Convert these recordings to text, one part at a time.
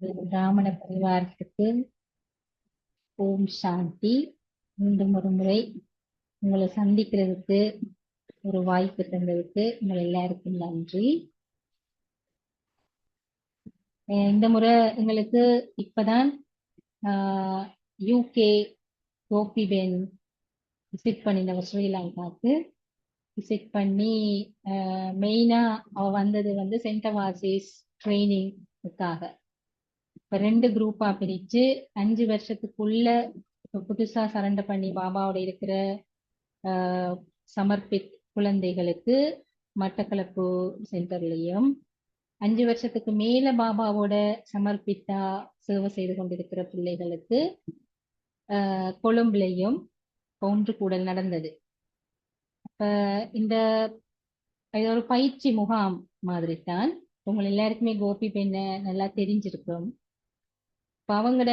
பிராமண பரிவாரத்துக்கு ஓம் சாந்தி. மீண்டும் ஒரு முறை உங்களை சந்திக்கிறதுக்கு ஒரு வாய்ப்பு தந்ததுக்கு உங்கள் எல்லாருக்கும் நன்றி. இந்த முறை எங்களுக்கு இப்பதான் யூகே கோபிபென் விசிட் பண்ணினவ ஸ்ரீலங்காவுக்கு விசிட் பண்ணி மெயினா அவ வந்தது சென்டவாசிஸ் ட்ரைனிங்காக. இப்ப 2 குரூப்பா பிரிச்சு 5 வருஷத்துக்குள்ள இப்ப புதுசா சரண்டர் பண்ணி பாபாவோட இருக்கிற சமர்ப்பித் குழந்தைகளுக்கு மட்டக்களப்பு சென்டர்லயும், 5 வருஷத்துக்கு மேல பாபாவோட சமர்ப்பித்தா சேவை செய்து கொண்டிருக்கிற பிள்ளைகளுக்கு கொழும்புலையும் ஒன்று கூடல் நடந்தது. அப்ப இந்த ஒரு பயிற்சி முகாம் மாதிரி தான். உங்க எல்லாருக்குமே கோபி பெண்ணை நல்லா தெரிஞ்சிருக்கும். இப்போ அவங்களோட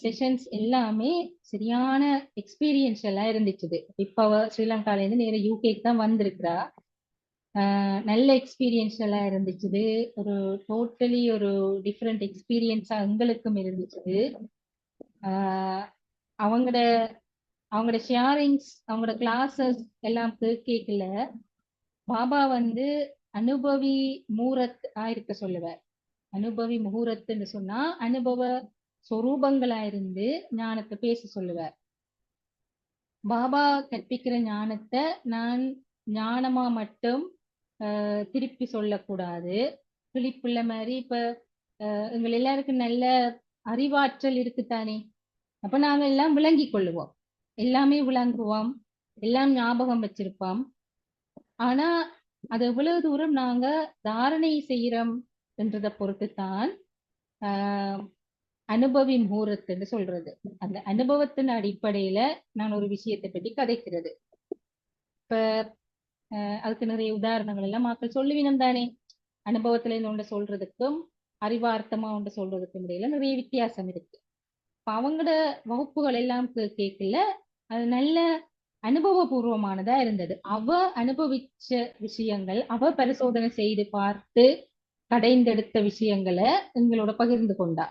செஷன்ஸ் எல்லாமே சரியான எக்ஸ்பீரியன்ஸ் எல்லாம் இருந்துச்சு. இப்போ அவ ஸ்ரீலங்காலேருந்து நேர யூகேக்கு தான் வந்திருக்கிறா. நல்ல எக்ஸ்பீரியன்ஸ் எல்லாம் இருந்துச்சு. ஒரு டோட்டலி ஒரு டிஃப்ரெண்ட் எக்ஸ்பீரியன்ஸா எங்களுக்கும் இருந்துச்சு. அவங்களோட ஷேரிங்ஸ், அவங்களோட கிளாஸஸ் எல்லாம் கேட்கல. பாபா அனுபவி மூரத் ஆயிருக்க சொல்லுவார். அனுபவி முகூர்த்தன்னு சொன்னா அனுபவ சொரூபங்களா இருந்து ஞானத்தை பேச சொல்லுவார். பாபா கற்பிக்கிற ஞானத்தை நான் ஞானமா மட்டும் திருப்பி சொல்லக்கூடாது. பிழிப்புள்ள மாதிரி இப்ப எங்கள் எல்லாருக்கும் நல்ல அறிவாற்றல் இருக்குத்தானே. அப்ப நாங்க எல்லாம் விளங்கி கொள்ளுவோம், எல்லாமே விளங்குவோம், எல்லாம் ஞாபகம் வச்சிருப்போம். ஆனா அது எவ்வளவு தூரம் நாங்க தாரணை செய்யறோம் என்றதை பொறுத்துத்தான் அனுபவி முகூர்த்தன்னு சொல்றது. அந்த அனுபவத்தின் அடிப்படையில நான் ஒரு விஷயத்தை பற்றி கதைக்கிறது. இப்ப அதுக்கு நிறைய உதாரணங்கள் எல்லாம் மக்கள் சொல்லுவினம் தானே. அனுபவத்துல இருந்து ஒன்று சொல்றதுக்கும் அறிவார்த்தமா ஒன்று சொல்றதுக்கும் இடையில நிறைய வித்தியாசம் இருக்கு. இப்ப அவங்களோட வகுப்புகள் எல்லாம் கேட்கல, அது நல்ல அனுபவபூர்வமானதா இருந்தது. அவ அனுபவிச்ச விஷயங்கள், அவ பரிசோதனை செய்து பார்த்து கடைந்தெடுத்த விஷயங்களை எங்களோட பகிர்ந்து கொண்டா.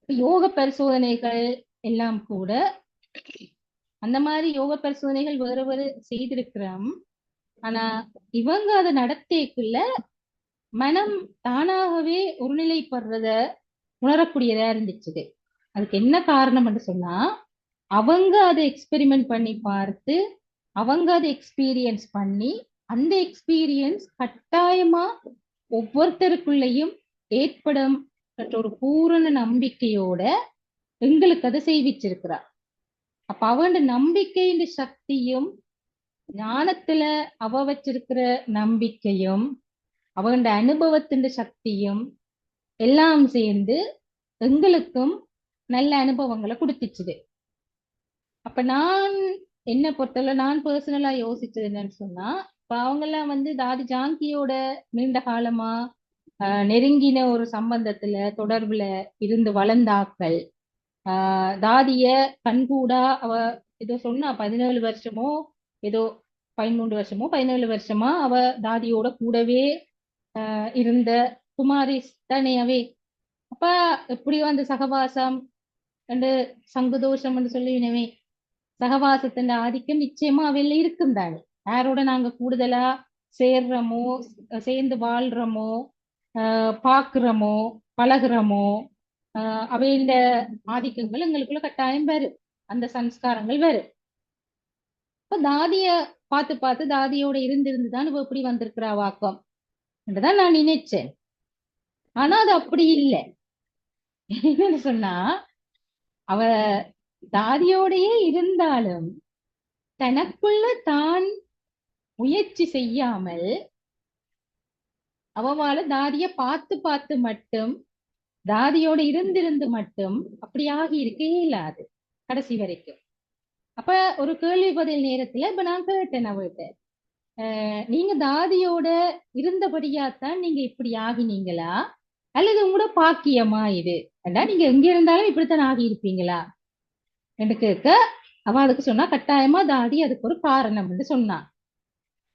யோக பரிசோதனைகள் எல்லாம் கூட அந்த மாதிரி யோக பரிசோதனைகள் வேற வேறு செய்திருக்கிறோம். ஆனா இவங்க அதை நடத்திக்குள்ள மனம் தானாகவே ஒருநிலைப்படுறத உணரக்கூடியதா இருந்துச்சு. அதுக்கு என்ன காரணம் என்று சொன்னா, அவங்க அதை எக்ஸ்பெரிமெண்ட் பண்ணி பார்த்து அவங்க அதை எக்ஸ்பீரியன்ஸ் பண்ணி அந்த எக்ஸ்பீரியன்ஸ் கட்டாயமா ஒவ்வொருத்தருக்குள்ளேயும் ஏற்படும் என்ற ஒரு பூரண நம்பிக்கையோட எங்களுக்கு அதை செய்விச்சிருக்கிறார். அப்ப அவன் நம்பிக்கையின் சக்தியும் ஞானத்துல அவ வச்சிருக்கிற நம்பிக்கையும் அவன் அனுபவத்தின் சக்தியும் எல்லாம் சேர்ந்து எங்களுக்கும் நல்ல அனுபவங்களை கொடுத்துச்சுது. அப்ப நான் என்ன பொறுத்தவரை நான் பர்சனலா யோசிச்சது என்னன்னு சொன்னா, இப்ப அவங்கெல்லாம் தாதி ஜாங்கியோட நீண்ட காலமா நெருங்கின ஒரு சம்பந்தத்துல தொடர்புல இருந்து வளர்ந்தாக்கள். தாதிய கண்கூடா அவ ஏதோ சொன்னா 17 வருஷமோ ஏதோ 13 வருஷமோ 17 வருஷமா அவ தாதியோட கூடவே இருந்த குமாரி தானேயாவே. அப்ப எப்படியோ அந்த சகவாசம் ரெண்டு சங்குதோஷம் சொல்லுவினவே, சகவாசத்தின் ஆதிக்கம் நிச்சயமா அவையில இருக்கும் தானே. யாரோட நாங்க கூடுதலா சேர்றோமோ, சேர்ந்து வாழ்றோமோ, பாக்குறோமோ, பழகுறோமோ, அவையில ஆதிக்கங்கள் எங்களுக்குள்ள கட்டாயம் வரும், அந்த சம்ஸ்காரங்கள் வரும். இப்ப தாதிய பார்த்து பார்த்து தாதியோட இருந்திருந்துதான் இவ இப்படி வந்திருக்கிறா வாக்கம் என்றுதான் நான் நினைச்சேன். ஆனா அது அப்படி இல்லை. என்னன்னு சொன்னா, அவ தாதியோடையே இருந்தாலும் தனக்குள்ள தான் முயற்சி செய்யாமல் அவவால தாதிய பார்த்து பார்த்து மட்டும் தாதியோட இருந்திருந்து மட்டும் அப்படியாகி இருக்கே இல்லாது கடைசி வரைக்கும். அப்ப ஒரு கேள்வி பதில் நேரத்துல இப்ப நான் கேட்டேன் அவகிட்ட, நீங்க தாதியோட இருந்தபடியாத்தான் நீங்க இப்படி ஆகினீங்களா அல்லது உங்களோட பாக்கியமா இது? ஏண்டா நீங்க எங்க இருந்தாலும் இப்படித்தான் ஆகி இருப்பீங்களா என்று கேட்க, அவ அதுக்கு சொன்னா கட்டாயமா தாதி அதுக்கு ஒரு காரணம் என்று சொன்னான்.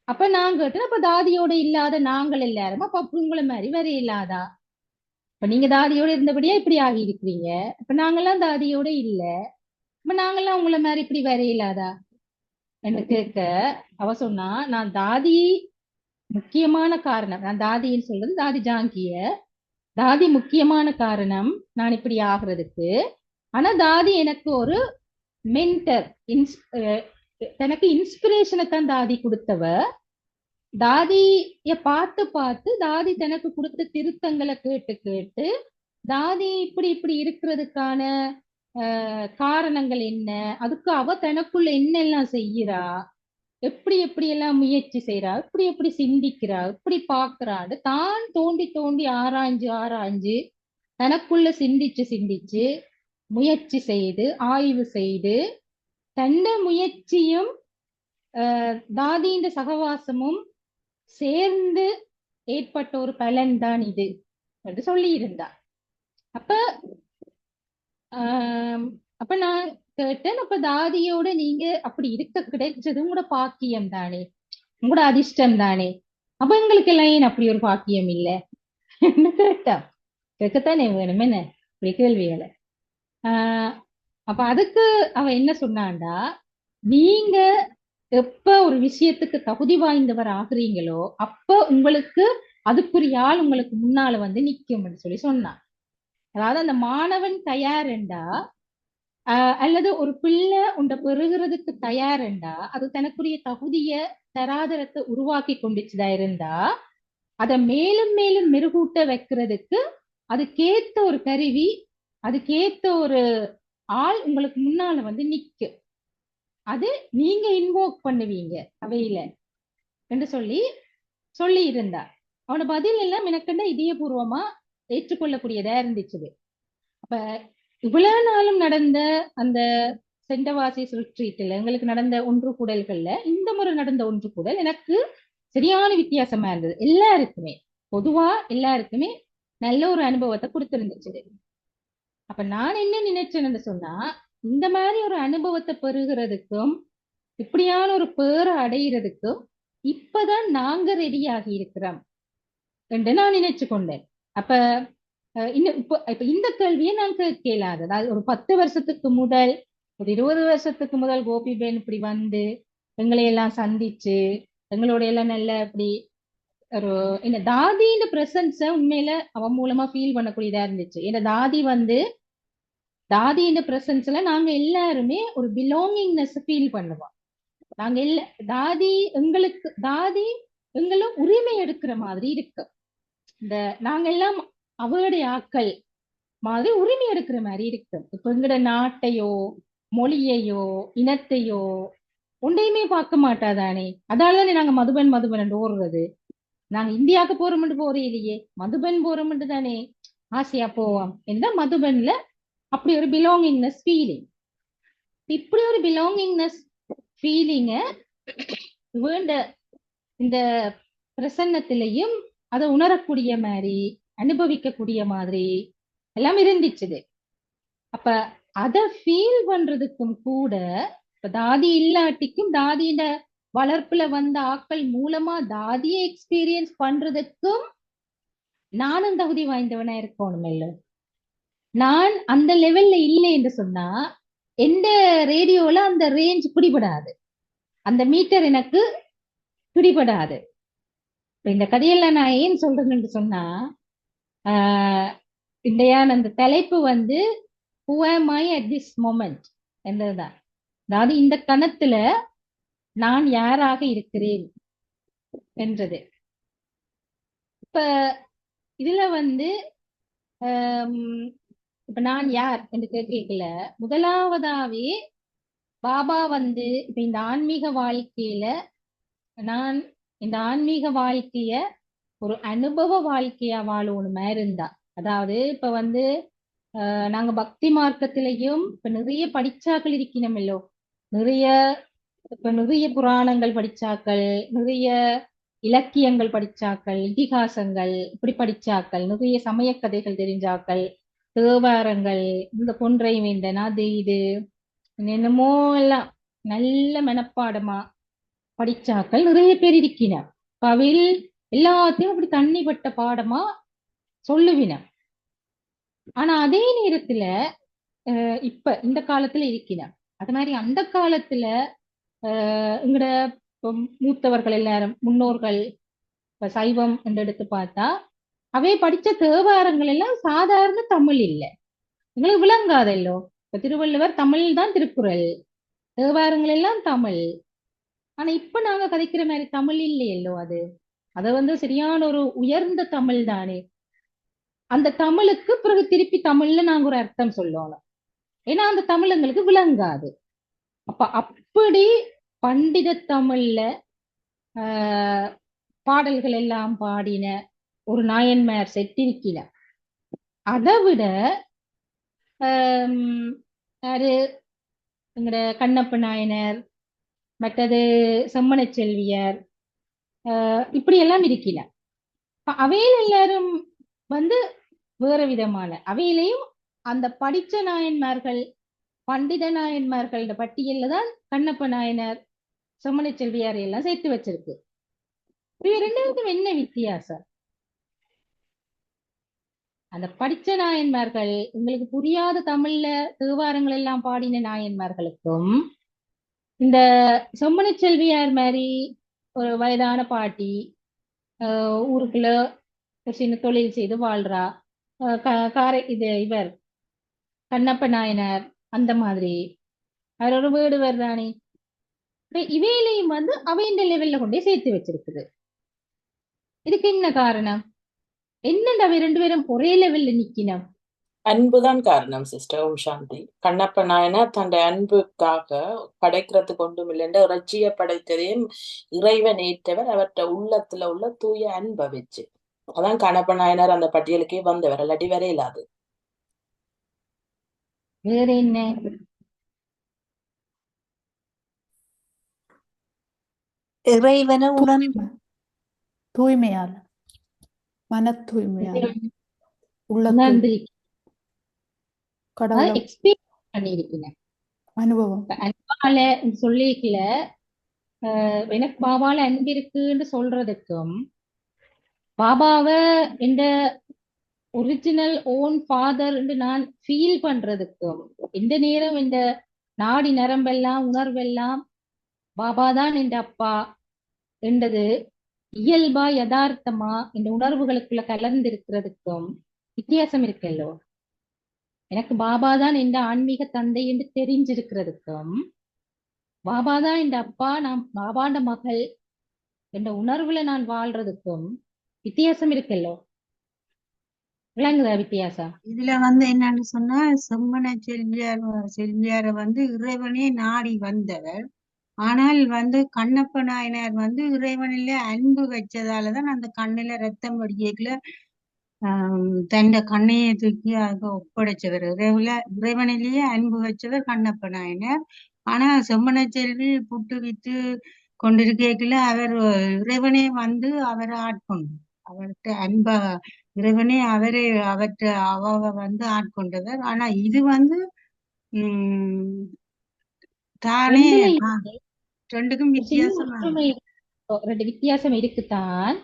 அப்ப நான் கேட்டேன், அப்ப தாதியோட இல்லாத நாங்கள் எல்லாரும் அப்ப உங்களை மாதிரி வர இல்லாதா இப்ப நீங்க தாதியோட இருந்தபடியா இப்படி ஆகி இருக்கிறீங்க. இப்ப நாங்கெல்லாம் தாதியோட இல்ல. இப்ப நாங்கெல்லாம் உங்களை மாதிரி இப்படி வரையிலாதா என்று கேட்க, அவ சொன்னா, நான் தாதி முக்கியமான காரணம், நான் தாதின்னு சொல்றது தாதி ஜாங்கிய, தாதி முக்கியமான காரணம் நான் இப்படி ஆகுறதுக்கு. ஆனா தாதி எனக்கு ஒரு மென்டர், எனக்கு இன்ஸ்பிரேஷனை தான் தாதி கொடுத்தவ. தாதிய பார்த்து பார்த்து தாதி தனக்கு கொடுத்த திருத்தங்களை கேட்டு கேட்டு தாதி இப்படி இப்படி இருக்கிறதுக்கான காரணங்கள் என்ன, அதுக்கு அவ தனக்குள்ள என்னெல்லாம் செய்யறா, எப்படி எப்படி எல்லாம் முயற்சி செய்யறா, எப்படி எப்படி சிந்திக்கிறா, எப்படி பாக்குறான்னு தான் தோண்டி தோண்டி ஆராய்ஞ்சு ஆராய்ஞ்சு தனக்குள்ள சிந்திச்சு சிந்திச்சு முயற்சி செய்து ஆய்வு செய்து தன்ன முயற்சியும் தாதியின் சகவாசமும் சேர்ந்து ஏற்பட்ட ஒரு பலன் தான் இது என்று சொல்லி இருந்தா. அப்ப அப்ப நான் கேட்டேன், அப்ப தாதியோட நீங்க அப்படி இருக்க கிடைச்சது உங்களோட பாக்கியம் தானே, உங்களோட அதிர்ஷ்டம் தானே, அப்ப எங்களுக்கு எல்லாம் ஏன் அப்படி ஒரு பாக்கியம் இல்லை கேட்டா. கேட்கத்தானே வேணும் என்ன இப்படி கேள்விகளை. அப்ப அதுக்கு அவ என்ன சொன்னாண்டா, நீங்க எப்ப ஒரு விஷயத்துக்கு தகுதி வாய்ந்தவர் ஆகுறீங்களோ அப்ப உங்களுக்கு அதுக்குரிய ஆள் உங்களுக்கு முன்னால வந்து நிக்கும்னு சொல்லி சொன்னான். அதாவது அந்த மாணவன் தயாருண்டா அல்லது ஒரு பிள்ளை உண்ட பெறுகிறதுக்கு தயாருண்டா அது தனக்குரிய தகுதிய தராதரத்தை உருவாக்கி கொண்டுச்சுதா இருந்தா அதை மேலும் மேலும் மெருகூட்ட வைக்கிறதுக்கு அதுக்கேத்த ஒரு கருவி, அதுக்கேத்த ஒரு ஆள் உங்களுக்கு முன்னால வந்து நிக்கு, அது நீங்க இன்வோக் பண்ணுவீங்க அவையில என்று சொல்லி இருந்தா. அவனோட பதில் எல்லாம் எனக்குன்னா இதயபூர்வமா ஏற்றுக்கொள்ளக்கூடியதா இருந்துச்சு. அப்ப இவ்வளவு நாளும் நடந்த அந்த செண்டவாசி ரிட்ரீட்ல எங்களுக்கு நடந்த ஒன்று கூடல்கள்ல இந்த முறை நடந்த ஒன்று கூடல் எனக்கு சரியான வித்தியாசமா இருந்தது. எல்லாருக்குமே பொதுவா எல்லாருக்குமே நல்ல ஒரு அனுபவத்தை கொடுத்திருந்துச்சு. அப்ப நான் என்ன நினைச்சேன்னு சொன்னா, இந்த மாதிரி ஒரு அனுபவத்தை பெறுகிறதுக்கும் இப்படியான ஒரு பேரை அடையிறதுக்கும் இப்பதான் நாங்க ரெடி ஆகி இருக்கிறோம் என்று நான் நினைச்சு கொண்டேன். அப்ப இன்னும் இப்ப இந்த கேள்வியை நான் கேட்கலாது. அதாவது ஒரு 10 வருஷத்துக்கு முதல், ஒரு 20 வருஷத்துக்கு முதல் கோபிபேன் இப்படி வந்து எங்களை எல்லாம் சந்திச்சு எங்களோட எல்லாம் நல்ல இப்படி ஒரு என்ன தாதியின் பிரசன்ஸ உண்மையில அவன் மூலமா ஃபீல் பண்ணக்கூடியதா இருந்துச்சு. ஏன்னா தாதியின் பிரசன்ஸ்ல நாங்க எல்லாருமே ஒரு பிலாங்கிங்னஸ் ஃபீல் பண்ணுவோம். நாங்க தாதி எங்களை உரிமை எடுக்கிற மாதிரி இருக்கு. இந்த நாங்க எல்லாம் அவருடைய ஆக்கள் மாதிரி உரிமை எடுக்கிற மாதிரி இருக்கு. இப்ப எங்கட நாட்டையோ மொழியையோ இனத்தையோ ஒன்றையுமே பார்க்க மாட்டாதானே. அதாலதானே நாங்க மதுபன் ஓடுறது. நாங்க இந்தியாவுக்கு போறோம்னு போறே இல்லையே, மதுபன் போறோம்னு தானே ஆசையா போவோம். எந்த மதுபன்ல அப்படி ஒரு பிலாங்கிங்னஸ் ஃபீலிங், இப்படி ஒரு பிலாங்கிங்னஸ் ஃபீலிங்க வேண்ட இந்த பிரசன்னத்திலையும் அதை உணரக்கூடிய மாதிரி அனுபவிக்கக்கூடிய மாதிரி எல்லாம் இருந்துச்சுது. அப்ப அதை ஃபீல் பண்றதுக்கும் கூட இப்ப தாதி இல்லாட்டிக்கும் தாதியோட வளர்ப்புல வந்த ஆக்கள் மூலமா தாதியை எக்ஸ்பீரியன்ஸ் பண்றதுக்கும் நானும் தகுதி வாய்ந்தவனா இருக்கணும். இல்ல நான் அந்த லெவல்ல இல்லை என்று சொன்னா எந்த ரேடியோல அந்த ரேஞ்ச் பிடிபடாது, அந்த மீட்டர் எனக்கு பிடிபடாது. இந்த கதையெல்லாம் நான் ஏன் சொல்றேன்னு சொன்னா, இன்றையான அந்த தலைப்பு வந்து who am I at this moment என்றதுதான். அதாவது இந்த கணத்துல நான் யாராக இருக்கிறேன் என்றது. இப்ப இதுல வந்து இப்ப நான் யார் என்று கேட்கல, முதலாவதாவே பாபா வந்து இப்ப இந்த ஆன்மீக வாழ்க்கையில நான் இந்த ஆன்மீக வாழ்க்கைய ஒரு அனுபவ வாழ்க்கையா வாழணுமா இருந்தா, அதாவது இப்ப வந்து நாங்க பக்தி மார்க்கத்திலையும் இப்ப நிறைய படிச்சாக்கள் இருக்கணும் இல்லோ, நிறைய புராணங்கள் படிச்சாக்கள், நிறைய இலக்கியங்கள் படிச்சாக்கள், இதிகாசங்கள் இப்படி படிச்சாக்கள், நிறைய சமய கதைகள் தெரிஞ்சாக்கள், தேவாரங்கள், இந்த கொன்றை வேந்தன் அது இது என்னமோ எல்லாம் நல்ல மனப்பாடமா படிச்சாக்கள் நிறைய பேர் இருக்கிறார். அவையில் எல்லாத்தையும் அப்படி தண்ணி பட்ட பாடமா சொல்லுவின. ஆனா அதே நேரத்துல இப்ப இந்த காலத்துல இருக்கிறார். அது மாதிரி அந்த காலத்துல எங்கட மூத்தவர்கள் எல்லாரும் முன்னோர்கள் இப்ப சைவம் என்று எடுத்து பார்த்தா அவை படிச்ச தேவாரங்கள் எல்லாம் சாதாரண தமிழ் இல்லை, உங்களுக்கு விளங்காதல்லோ. இப்ப திருவள்ளுவர் தமிழ் தான், திருக்குறள் தேவாரங்கள் எல்லாம் தமிழ். ஆனா இப்ப நாங்க கதைக்கிற மாதிரி தமிழ் இல்லையல்லோ. அது அத சரியான ஒரு உயர்ந்த தமிழ் தானே. அந்த தமிழுக்கு பிறகு திருப்பி தமிழ்ல நாங்க ஒரு அர்த்தம் சொல்லணும், ஏன்னா அந்த தமிழ் எங்களுக்கு விளங்காது. அப்ப அப்படி பண்டித தமிழ்ல ஆஹ் பாடல்கள் எல்லாம் பாடின ஒரு நாயன்மார் செட்டிருக்கிற. அதை விட யாரு எங்கட கண்ணப்ப நாயனர், மற்றது செம்மன செல்வியர், இப்படி எல்லாம் இருக்கிற. அவையில் எல்லாரும் வந்து வேற விதமான அவையிலையும் அந்த படிச்ச நாயன்மார்கள் பண்டித நாயன்மார்கள் பட்டியல்ல தான் கண்ணப்ப நாயனர் செம்மன செல்வியார் எல்லாம் சேர்த்து வச்சிருக்கு. இவ ரெண்டுக்கும் என்ன வித்தியாசம்? அந்த படிச்ச நாயன்மார்கள் உங்களுக்கு புரியாத தமிழ்ல தேவாரங்கள் எல்லாம் பாடின நாயன்மார்களுக்கும் இந்த செம்மன செல்வியார் மாதிரி ஒரு வயதான பாட்டி ஊருக்குள்ள ஒரு சின்ன தொழில் செய்து வாழ்றா, காரை இது இவர் கண்ணப்ப நாயனார் அந்த மாதிரி அவர் ஒரு வீடு வருதானே. இவையிலையும் அவையின் லெவல்ல கொண்டே சேர்த்து வச்சிருக்குது. இதுக்கு என்ன காரணம்? என்னண்டா அவை ரெண்டு பேரும் ஒரே லெவல்ல நிக்கணும்? அன்புதான் காரணம் சிஸ்டர். ஓம் சாந்தி. கண்ணப்ப நாயனார் தன்னுடைய அன்புக்காக படைக்கிறதுக்கு ஒன்றும் இல்லைன்ற இறைச்சிய படைத்ததையும் இறைவன் ஏற்றவர் அவர்கிட்ட உள்ளத்துல உள்ள தூய அன்பை வச்சு. அதான் கண்ணப்ப நாயனார் அந்த பட்டியலுக்கே வந்தவர், இல்லாட்டி வரையிலாது. வேற என்ன? இறைவனை தூய்மையால, மன தூய்மையால, உணர்ந்து கடவுளை எக்ஸ்பீரியன்ஸ் பண்ணிருக்கேன். அனுபவம் அன்பால சொல்லிக்கல எனக்கு பாபால அன்பு இருக்குன்னு சொல்றதுக்கும் பாபாவை இந்த ஒரிஜினல் ஓன் ஃபாதர் என்று நான் ஃபீல் பண்றதுக்கும் எந்த நேரம் இந்த நாடி நரம்பெல்லாம் உணர்வெல்லாம் பாபா தான் என்ற அப்பா என்றது இயல்பா யதார்த்தமா இந்த உணர்வுகளுக்குள்ள கலந்து இருக்கிறதுக்கும் வித்தியாசம் இருக்கல்லோ. எனக்கு பாபா தான் என்ற ஆன்மீக தந்தை என்று தெரிஞ்சிருக்கிறதுக்கும் பாபா தான் என்ற அப்பா, நான் பாபாண்ட மகள் என்ற உணர்வுல நான் வாழ்றதுக்கும் வித்தியாசம் இருக்கல்லோ. விளங்குதா வித்தியாசம்? இதுல என்னன்னு சொன்னா, செம்மன செல்வியார இறைவனே நாடி வந்தவர். ஆனால் கண்ணப்ப நாயனார் இறைவனில அன்பு வச்சதாலதான் அந்த கண்ணுல ரத்தம் வடியக்குல தன் கண்ணையை தூக்கி அங்க ஒப்படைச்சவர். இறைவனிலேயே அன்பு வச்சவர் கண்ணப்ப நாயனார். ஆனா செம்மன செல்வி புட்டு வித்து கொண்டிருக்கல அவர் இறைவனே அவரை ஆட்கொண்டு அவர்கிட்ட அன்பா இறைவனே அவற்றை ஆட்கொண்டவர். ஆனா இது உம் தானே ரெண்டுக்கும் வித்தியாசம் ரெண்டு வித்தியாசம் இருக்குதான்.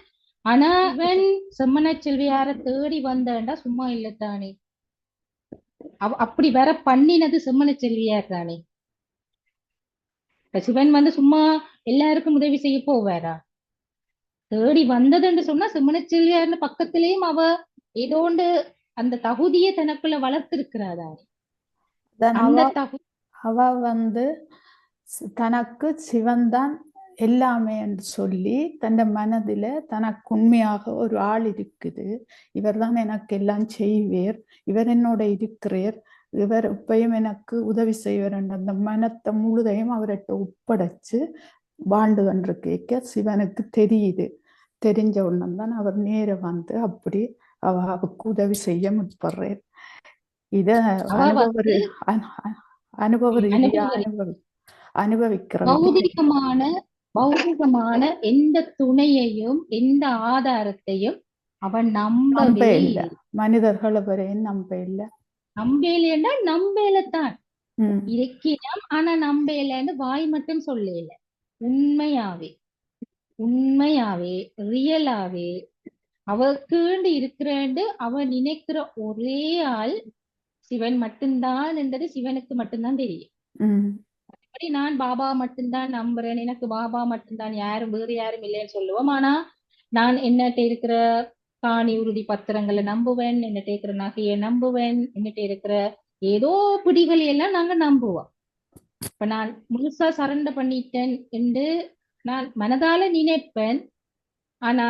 ஆனா அவன் செம்மன செல்வியார தேடி வந்தா சும்மா இல்லத்தானே, அப்படி வர பண்ணினது செம்மன செல்வியார் தானே. சிவன் சும்மா எல்லாருக்கும் உதவி செய்ய போவாரா? தேடி வந்ததுன்னு சொன்னா செம்மன செல்வியார்னு பக்கத்திலேயும் அவ ஏதோண்டு அந்த தகுதியை தனக்குள்ள வளர்த்திருக்கிறாரா? அவ தனக்கு சிவன்தான் எல்லாமே என்று சொல்லி தன் மனதில தனக்கு உண்மையாக ஒரு ஆள் இருக்குது, இவர் தான் எனக்கு எல்லாம் செய்வேர், இவர் என்னோட இருக்கிறார், இவர் இப்பயும் எனக்கு உதவி செய்வார் என்ற அந்த மனத்தை முழுதையும் அவர்கிட்ட ஒப்படைச்சு வாழ்ந்து கொண்டு கேட்க சிவனுக்கு தெரியுது. தெரிஞ்ச உடனேதான் அவர் நேர அப்படி அவருக்கு உதவி செய்ய முற்படுறார். இத அனுபவ ரீதியா அனுபவிக்கிற பௌதிகமான எந்த துணையையும் எந்த ஆதாரத்தையும் அவன் நம்பவே இல்லை. மனிதர்களை வரையும் நம்ப இல்லை. நம்பேலன்னா நம்பேலத்தான் இருக்கிறோம், ஆனா நம்பேலன்னு வாய் மட்டும் சொல்லல. உண்மையாவே ரியலாவே அவக்குண்டு இருக்கிறேன்னு அவ நினைக்கிற ஒரே ஆள் சிவன் மட்டும்தான் என்றது சிவனுக்கு மட்டும்தான் தெரியும். ம். அப்படி நான் பாபா மட்டும்தான் நம்புறேன், எனக்கு பாபா மட்டும்தான், யாரும் வேறு யாரும் இல்லைன்னு சொல்லுவோம். ஆனா நான் என்னட்ட இருக்கிற காணி உறுதி பத்திரங்களை நம்புவேன், என்னட்ட இருக்கிற நகையை நம்புவேன், என்னட்ட இருக்கிற ஏதோ பிடிகளை எல்லாம் நாங்க நம்புவோம். இப்ப நான் முழுசா சரண்டர் பண்ணிட்டேன் என்று நான் மனதால நினைப்பேன். ஆனா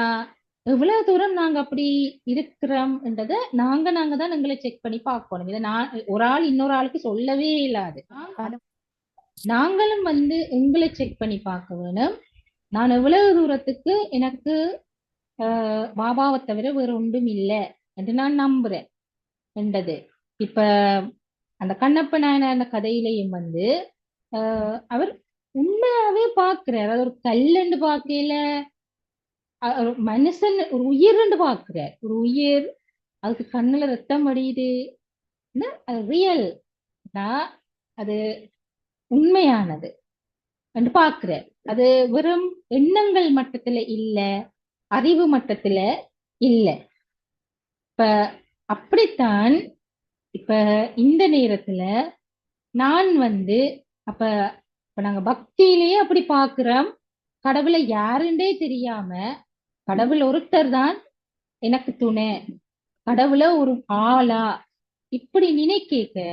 எவ்வளவு தூரம் நாங்க அப்படி இருக்கிறோம்ன்றத நாங்க தான் எங்களை செக் பண்ணி பார்க்கணும். இதை நான் ஒரு ஆள் இன்னொரு ஆளுக்கு சொல்லவே இல்லாது. நாங்களும் எங்களை செக் பண்ணி பார்க்க வேணும். நான் எவ்வளவு தூரத்துக்கு எனக்கு பாபாவை தவிர வேற ஒன்றும் இல்லை என்று நான் நம்புறேன் என்றது. இப்ப அந்த கண்ணப்ப நாயனார் அந்த கதையிலையும் அவர் உண்மையாவே பாக்குறார். அது ஒரு கல்லுன்னு பார்க்கல, ஒரு மனுஷன், ஒரு உயிர்ன்னு பாக்குறார். ஒரு உயிர், அதுக்கு கண்ணுல ரத்தம் வடியுது, அது ரியல், அது உண்மையானது என்று பாக்குறார். அது வெறும் எண்ணங்கள் மட்டத்துல இல்ல, அறிவு மட்டத்துல இல்ல. இப்ப அப்படித்தான் இப்ப இந்த நேரத்துல நான் அப்ப நாங்க பக்தியிலேயே அப்படி பாக்குறோம். கடவுளை யாருன்றே தெரியாம கடவுள் ஒருத்தர் தான் எனக்கு துணை, கடவுளை ஒரு ஆளா இப்படி நினைக்க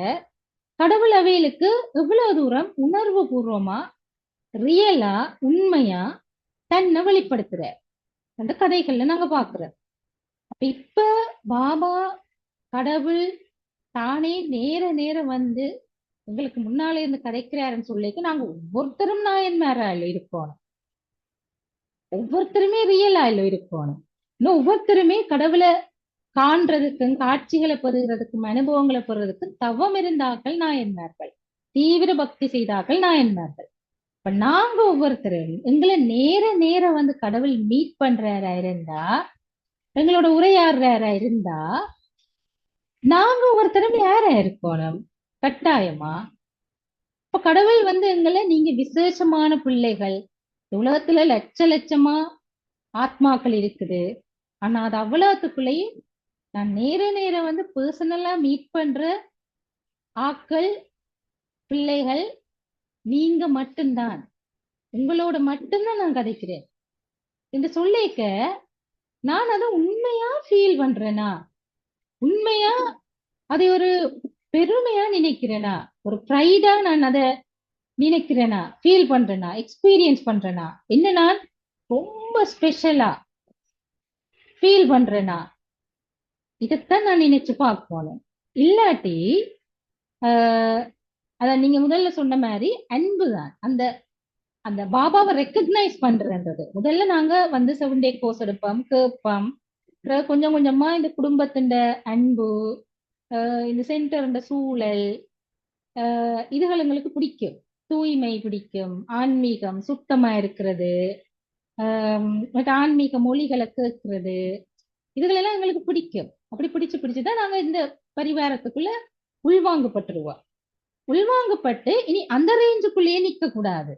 கடவுள் அவைகளுக்கு எவ்வளவு தூரம் உணர்வு பூர்வமா ரியலா உண்மையா தன்னை வெளிப்படுத்துற அந்த கதைகள்ல நாங்க பாக்குறோம். இப்ப பாபா கடவுள் தானே நேர எங்களுக்கு முன்னாலே இருந்து கதைக்கிறாருன்னு சொல்லிட்டு நாங்க ஒவ்வொருத்தரும் நாயன்மாரா இருக்கணும், ஒவ்வொருத்தருமே ரியலா இருக்கணும். இன்னும் ஒவ்வொருத்தருமே கடவுளை காண்றதுக்கும் காட்சிகளை பெறுகிறதுக்கும் அனுபவங்களை பெறுறதுக்கும் தவம் இருந்தார்கள் நாயன்மார்கள், தீவிர பக்தி செய்தார்கள் நாயன்மார்கள். இப்ப நாங்க ஒவ்வொருத்தரும் எங்களை நேர கடவுள் மீட் பண்றாரா இருந்தா, எங்களோட உரையாடுறாரா இருந்தா, நாங்க ஒவ்வொருத்தரும் யாரா இருக்கணும் கட்டாயமா. இப்ப கடவுள் எங்களை நீங்க விசேஷமான பிள்ளைகள், உலகத்துல லட்சமா ஆத்மாக்கள் இருக்குது, ஆனா அது அவ்வளவுக்குள்ளேயும் நான் நேர பர்சனலா மீட் பண்ற ஆக்கள் பிள்ளைகள் நீங்க மட்டும்தான், உங்களோட மட்டும்தான் நான் கதைக்கிறேன் என்று சொல்லிக்க நான் அதை உண்மையா ஃபீல் பண்றேனா, உண்மையா அதை ஒரு பெருமையா நினைக்கிறேனா, ஒரு ப்ரைடா நான் அதை நினைக்கிறேனா, ஃபீல் பண்றேனா, எக்ஸ்பீரியன்ஸ் பண்றேனா, என்ன நான் ரொம்ப ஸ்பெஷலா ஃபீல் பண்றேனா, இதைத்தான் நான் நினைச்சு பார்க்கணும். இல்லாட்டி அத நீங்க முதல்ல சொன்ன மாதிரி அன்பு தான் அந்த அந்த பாபாவை ரெக்கக்னைஸ் பண்றதுன்றது. முதல்ல நாங்க 7 டே கோர்ஸ் எடுப்போம், கேட்போம். கொஞ்சம் கொஞ்சமா இந்த குடும்பத்தின் அன்பு, இந்த சென்டர் சூழல், இதுகள் எங்களுக்கு பிடிக்கும். தூய்மை பிடிக்கும், ஆன்மீகம், சுத்தமா இருக்கிறது, ஆன்மீக மொழிகளை கேட்கறது, இதுகளெல்லாம் எங்களுக்கு பிடிக்கும். அப்படி பிடிச்சுதான் நாங்க இந்த பரிவாரத்துக்குள்ள உள்வாங்கப்பட்டுருவோம். உள்வாங்கப்பட்டு இனி அந்த ரேஞ்சுக்குள்ளேயே நிக்க கூடாது,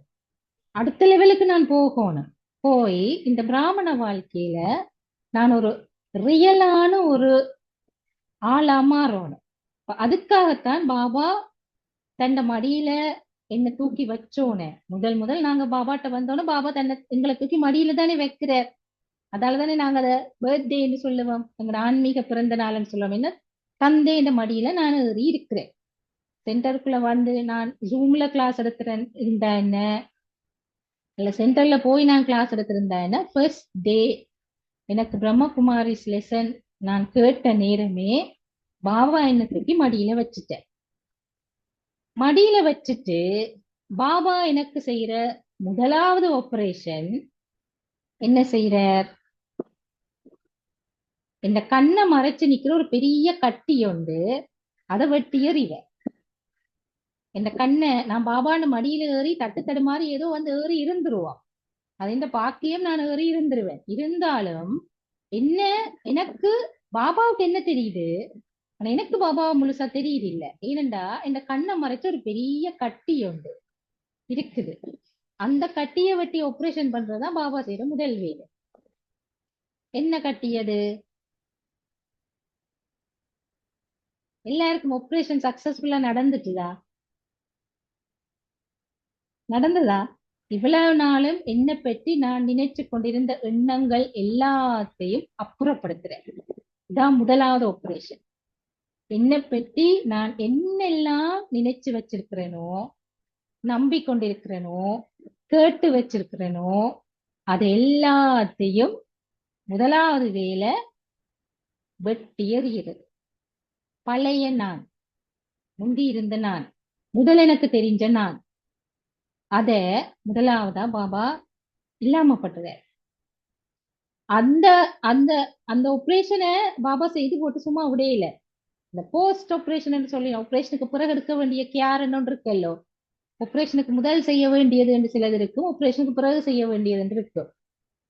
அடுத்த லெவலுக்கு நான் போகணும். போய் இந்த பிராமண வாழ்க்கையில நான் ஒரு ரியலான ஒரு ஆளா மாறணும். அதுக்காகத்தான் பாபா தன்னை மடியில என்ன தூக்கி வச்சோன்னு முதல் நாங்க பாபாட்ட வந்தோன்னு பாபா தன்னை எங்களை தூக்கி மடியில தானே வைக்கிறார். அதாலதானே நாங்க அதை பர்த்டேன்னு சொல்லுவோம், எங்களோட ஆன்மீக பிறந்த நாள்னு சொல்லுவோம். என்ன தந்தை இந்த மடியில நான் ஏறி இருக்கிறேன். சென்டருக்குள்ள நான் ஜூம்ல கிளாஸ் இருந்தா என்ன, இல்ல சென்டர்ல போய் நான் கிளாஸ் எடுத்திருந்தா என்ன, ஃபர்ஸ்ட் டே எனக்கு பிரம்மகுமாரிஸ் லெசன் நான் கேட்ட நேரமே பாபா என்ன தூக்கி மடியில வச்சுட்டேன். மடியில வச்சுட்டு பாபா எனக்கு செய்யற முதலாவது ஆபரேஷன் என்ன செய்யறார், இந்த கண்ணை மறைச்சு நிக்கிற ஒரு பெரிய கட்டி உண்டு, அதை வெட்டி எறிவேன். இந்த கண்ணை நான் பாபான்னு மடியில ஏறி தட்டு தடுமாறி ஏதோ ஏறி இருந்துருவோம். அது இந்த பாக்கியம், நான் ஏறி இருந்துருவேன். இருந்தாலும் என்ன எனக்கு பாபாவுக்கு என்ன தெரியுது, ஆனா எனக்கு பாபாவை முழுசா தெரியுது இல்ல. ஏனெண்டா இந்த கண்ணை மறைச்சு ஒரு பெரிய கட்டி உண்டு இருக்குது. அந்த கட்டியை வெட்டி ஆபரேஷன் பண்றதுதான் பாபா செய்யற முதல் வேலை. என்ன கட்டியது, எல்லாருக்கும் ஆபரேஷன் சக்சஸ்ஃபுல்லா நடந்துட்டுதா? நடந்ததா? இவ்வளவு நாளும் என்னை பற்றி நான் நினைச்சு கொண்டிருந்த எண்ணங்கள் எல்லாத்தையும் அப்புறப்படுத்துறேன். இதான் முதலாவது ஆபரேஷன். என்னை பற்றி நான் என்னெல்லாம் நினைச்சு வச்சிருக்கிறேனோ, நம்பிக்கொண்டிருக்கிறேனோ, கேட்டு வச்சிருக்கிறேனோ, அது எல்லாத்தையும் முதலாவது வேலை வெட்டி எறிகிறது. பழைய நான், முந்தி இருந்த நான், முதல் எனக்கு தெரிஞ்ச நான், அத முதலாவதா பாபா இல்லாமப்பட்டது. அந்த அந்த அந்த ஆபரேஷனை பாபா செய்து போட்டு சும்மா விடையில. இந்த போஸ்ட் ஆபரேஷன் சொல்லி ஆபரேஷனுக்கு பிறகு எடுக்க வேண்டிய கேர் என்னொன்று இருக்கல்லோ, ஆபரேஷனுக்கு முதல் செய்ய வேண்டியது என்று சிலது இருக்கும், ஆபரேஷனுக்கு பிறகு செய்ய வேண்டியது என்று இருக்கும்.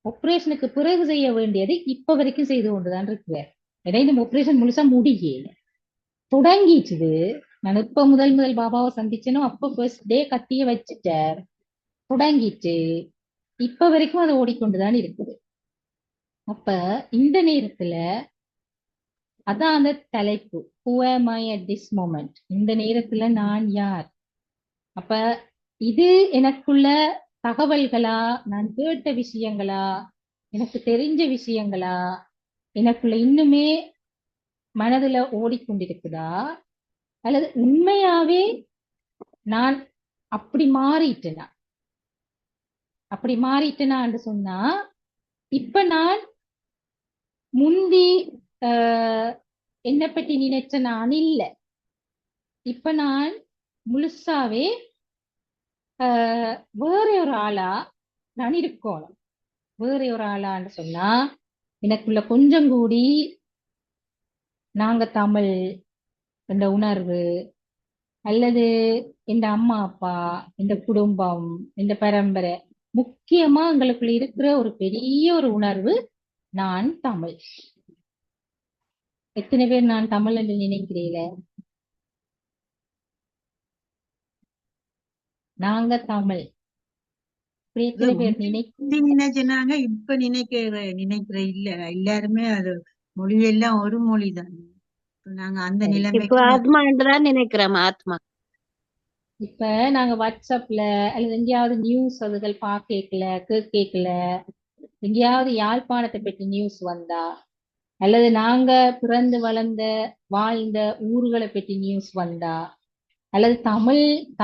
ஆபரேஷனுக்கு பிறகு செய்ய வேண்டியது இப்ப வரைக்கும் செய்து கொண்டுதான் இருக்கிறேன். இடையில ஆபரேஷன் முழுசா முடியல, தொடங்கிச்சுது. நான் இப்ப முதல் பாபாவை சந்திச்சேனோ அப்ப ஃபர்ஸ்ட் டே கத்திய வச்சுட்டார், தொடங்கிட்டு இப்ப வரைக்கும் அது ஓடிக்கொண்டுதான் இருக்குது. அப்ப இந்த நேரத்துல அதான் அந்த தலைப்பு, who am I at this moment? இந்த நேரத்துல நான் யார்? அப்ப இது எனக்குள்ள தகவல்களா, நான் கேட்ட விஷயங்களா, எனக்கு தெரிஞ்ச விஷயங்களா, எனக்குள்ள இன்னுமே மனதுல ஓடிக்கொண்டிருக்குதா, அல்லது உண்மையாவே நான் அப்படி மாறிட்டேனா? அப்படி மாறிட்டேனான்னு சொன்னா, இப்ப நான் முந்தி என்னை பற்றி நினைச்ச நான் இல்ல. இப்ப நான் முழுசாவே வேற ஒரு ஆளா நான் இருக்கணும். வேற ஒரு ஆளான்னு சொன்னா, எனக்குள்ள கொஞ்சம் கூடி நாங்க தமிழ் என்ற உணர்வு, அல்லது இந்த அம்மா அப்பா, இந்த குடும்பம், இந்த பரம்பரை, முக்கியமா எங்களுக்குள்ள இருக்கிற ஒரு பெரிய ஒரு உணர்வு, நான் தமிழ். எத்தனை பேர் நான் தமிழ் என்று நினைக்கிறீங்கள? நாங்க தமிழ். எத்தனை பேர் நினைக்கிறாங்க? இப்ப நினைக்கிற இல்ல, எல்லாருமே அது மொழியெல்லாம் ஒரு மொழிதான். நாங்க அந்த நிலைமைக்கு ஆத்மா என்றுதான் நினைக்கிறோம். ஆத்மா இப்ப நாங்க வாட்ஸ்அப்ல அல்லது எங்கேயாவது நியூஸ் அதுகள் கேட்கல, எங்கேயாவது யாழ்ப்பாணத்தை பற்றி நியூஸ் வந்தா, அல்லது நாங்க பிறந்து வளர்ந்த வாழ்ந்த ஊர்களை பற்றி நியூஸ் வந்தா, அல்லது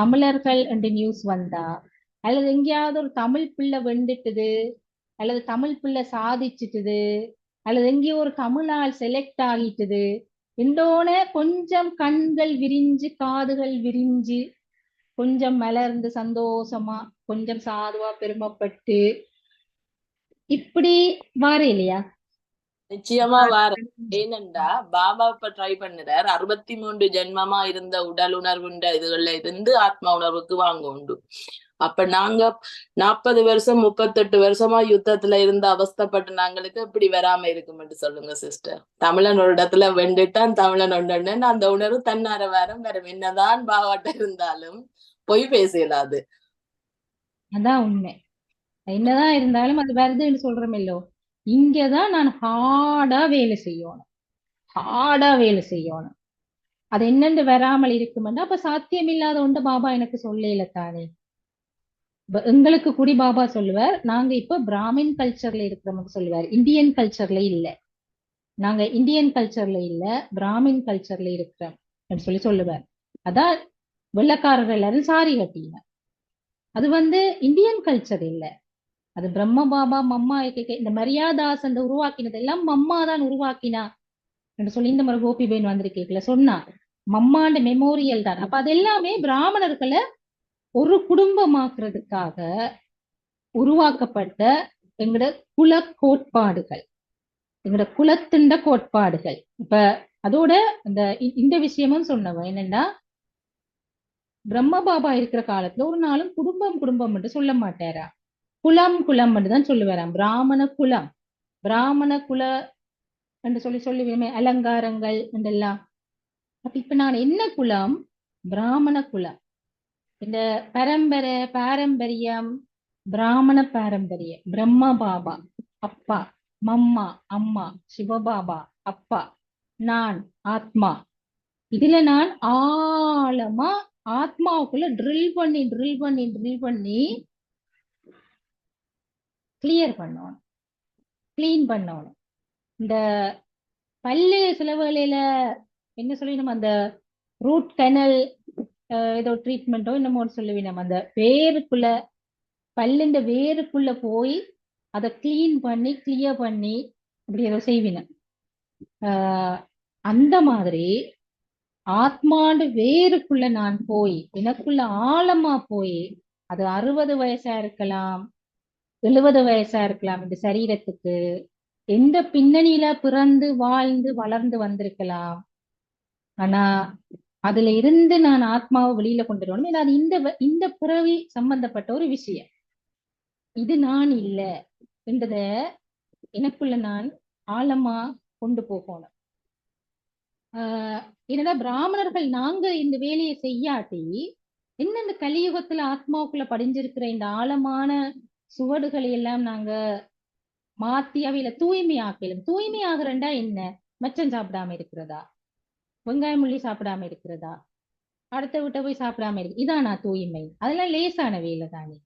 தமிழர்கள் என்று நியூஸ் வந்தா, அல்லது எங்கேயாவது ஒரு தமிழ் பிள்ளை வெண்டுட்டுது, அல்லது தமிழ் பிள்ளை சாதிச்சுட்டுது, அல்லது எங்கேயோ ஒரு தமிழால் செலக்ட் ஆகிட்டுது என்றோன கொஞ்சம் கண்கள் விரிஞ்சு, காதுகள் விரிஞ்சு, கொஞ்சம் மலர்ந்து சந்தோஷமா, கொஞ்சம் சாதுவா பெருமைப்பட்டு இப்படி வார இல்லையா? நிச்சயமா வார. ஏனென்றா பாபா இப்ப ட்ரை பண்ணுறார், 63 ஜென்மமா இருந்த உடல் உணர்வுன்ற இதுகள்ல இருந்து ஆத்மா உணர்வுக்கு வாங்க உண்டு. அப்ப நாங்க 40 வருஷம் 38 வருஷமா யுத்தத்துல இருந்து அவஸ்தப்பட்டு நாங்களுக்கு இப்படி வராம இருக்குமென்று சொல்லுங்க சிஸ்டர். தமிழன் ஒரு இடத்துல வெண்டுட்டான், தமிழன் ஒன்று, அந்த உணர்வு தன்னார வாரம் வரும். என்னதான் பாவாட்ட இருந்தாலும் பொய் பேசலாது. அதான் உண்மை. என்னதான் இருந்தாலும் அது வருதுன்னு சொல்றோமில்லோ, இங்கதான் நான் ஹார்டா வேலை செய்யணும். அது என்னென்று வராமல் இருக்குமெண்டா அப்ப சாத்தியமில்லாத ஒன்று பாபா எனக்கு சொல்லல தானே. எங்களுக்கு கூடி பாபா சொல்லுவார், நாங்க இப்ப பிராமின் கல்ச்சர்ல இருக்கிறோம்னு சொல்லுவார், இந்தியன் கல்ச்சர்ல இல்ல. நாங்க இந்தியன் கல்ச்சர்ல இல்ல, பிராமின் கல்ச்சர்ல இருக்கிறோம் சொல்லுவார். அதான் வெள்ளக்காரர்கள் எல்லாரும் சாரி கட்டின. அது இந்தியன் கல்ச்சர் இல்ல, அது பிரம்ம பாபா மம்மா இந்த மரியாதாஸ் அந்த உருவாக்கினது எல்லாம் மம்மா தான் உருவாக்கினா என்று சொல்லி இந்த மாதிரி கோபிபேன் வந்திருக்கேக்கல சொன்னா, மம்மாண்ட மெமோரியல் தான். அப்ப அது எல்லாமே பிராமணர்களை ஒரு குடும்பமாக்குறதுக்காக உருவாக்கப்பட்ட எங்கட குல கோட்பாடுகள், எங்கட குலத்திண்ட கோட்பாடுகள். இப்ப அதோட இந்த விஷயமும் சொன்னவன் என்னன்னா, பிரம்ம பாபா இருக்கிற காலத்துல ஒரு நாளும் குடும்பம் என்று சொல்ல மாட்டாரா, குலம் தான் சொல்லுவாராம். பிராமண குல என்று சொல்லுவேமே, அலங்காரங்கள் என்றெல்லாம். அப்ப இப்ப நான் என்ன குலம்? பிராமண குலம். இந்த பாரம்பரியம் பிராமண பாரம்பரியம். பிரம்ம பாபா அப்பா, மம்மா அம்மா, சிவபாபா அப்பா, நான் ஆத்மா, இதுல நான் ஆழமா ஆத்மாவுக்குள்ள ட்ரில் பண்ணி கிளியர் பண்ணணும், கிளீன் பண்ணணும். இந்த பல்லு சில வேளையில என்ன சொல்லி நம்ம அந்த ரூட் கனல் ஏதோ ட்ரீட்மெண்ட்டோ என்னமோ சொல்லுவீங்க, நம்ம அந்த வேருக்குள்ள பல்லுஇந்த வேருக்குள்ள போய் அதை கிளீன் பண்ணி கிளியர் பண்ணி அப்படி ஏதோ செய்வீங்க. அந்த மாதிரி ஆத்மாண்டு வேருக்குள்ள நான் போய் எனக்குள்ள ஆழமா போய், அது 60 வயசா இருக்கலாம், 70 வயசா இருக்கலாம், இந்த சரீரத்துக்கு எந்த பின்னணியில பிறந்து வாழ்ந்து வளர்ந்து வந்திருக்கலாம். ஆனா அதுல இருந்து நான் ஆத்மாவை வெளியில கொண்டு வரணும். ஏன்னா அது இந்த பிறவி சம்பந்தப்பட்ட ஒரு விஷயம். இது நான் இல்லை என்றத எனக்குள்ள நான் ஆழமா கொண்டு போகணும். என்னடா பிராமணர்கள் நாங்க இந்த வேலையை செய்யாட்டி என்ன இந்த கலியுகத்துல ஆத்மாவுக்குள்ள படிஞ்சிருக்கிற இந்த ஆழமான சுவடுகளை எல்லாம் நாங்க மாத்தி அவையில தூய்மையாக்கலும். தூய்மையாகிறண்டா என்ன? மச்சம் சாப்பிடாம இருக்கிறதா, வெங்காயம் முள்ளி சாப்பிடாம இருக்கிறதா, அடுத்த விட்ட போய் சாப்பிடாம இருக்கு, இதானா தூய்மை? அதெல்லாம் லேசான வேலை தானே.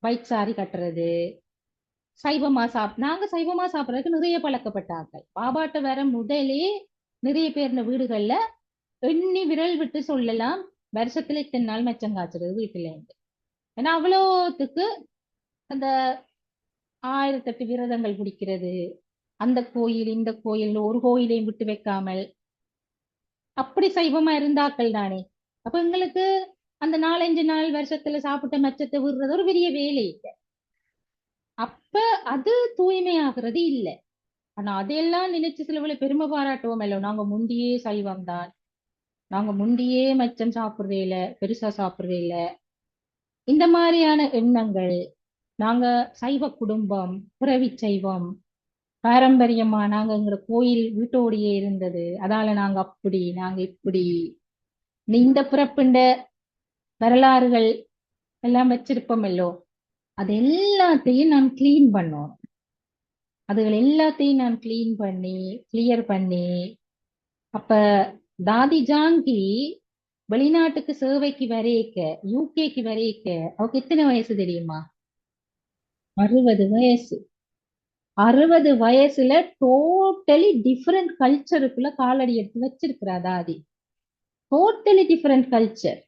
வயிற்று சாரி கட்டுறது, நாங்க சைவமா சாப்பிடறதுக்கு நிறைய பழக்கப்பட்ட ஆட்கள். பாபாட்ட வர முதலே நிறைய பேர் இந்த வீடுகள்ல எண்ணி விரல் விட்டு சொல்லலாம் வருஷத்துல இத்தனை நாள் மச்சம் காய்ச்சறது வீட்டுல இருந்து. ஏன்னா அவ்வளோத்துக்கு அந்த 1008 விரதங்கள் பிடிக்கிறது, அந்த கோயில் இந்த கோயில் ஒரு கோயிலையும் விட்டு வைக்காமல் அப்படி சைவமா இருந்தாக்கள் தானே. அப்ப எங்களுக்கு அந்த 4-5 நாள் வருஷத்துல சாப்பிட்ட மச்சத்தை விடுறது ஒரு பெரிய வேலை இல்லை. அப்ப அது தூய்மையாகிறது இல்லை. ஆனா அதையெல்லாம் நினைச்சு சிலவுல பெருமை பாராட்டுவோம் இல்ல, நாங்க முந்தியே சைவம் தான், நாங்க முந்தியே மச்சம் சாப்பிடுறே இல்ல, பெருசா சாப்பிடுறே இல்ல, இந்த மாதிரியான எண்ணங்கள். நாங்க சைவ குடும்பம், பிறவி சைவம், பாரம்பரியமா நாங்க எங்களோட கோயில் வீட்டோடையே இருந்தது, அதால நாங்க அப்படி நாங்க இப்படி இந்த பிறப்புண்ட வரலாறுகள் எல்லாம் வச்சிருப்போம் இல்லோ. அது எல்லாத்தையும் நான் கிளீன் பண்ணோம். அதுகள் எல்லாத்தையும் நான் கிளியர் பண்ணி அப்ப தாதி ஜாங்கி வெளிநாட்டுக்கு சேவைக்கு வரைக்க, யூகேக்கு வரைக்க அவருக்கு எத்தனை வயசு தெரியுமா? 60 வயசு. 60 வயசுல டோட்டலி டிஃப்ரெண்ட் கல்ச்சருக்குள்ள காலடி எடுத்து வச்சிருக்கிறா தாதி. டோட்டலி டிஃப்ரெண்ட் கல்ச்சர்,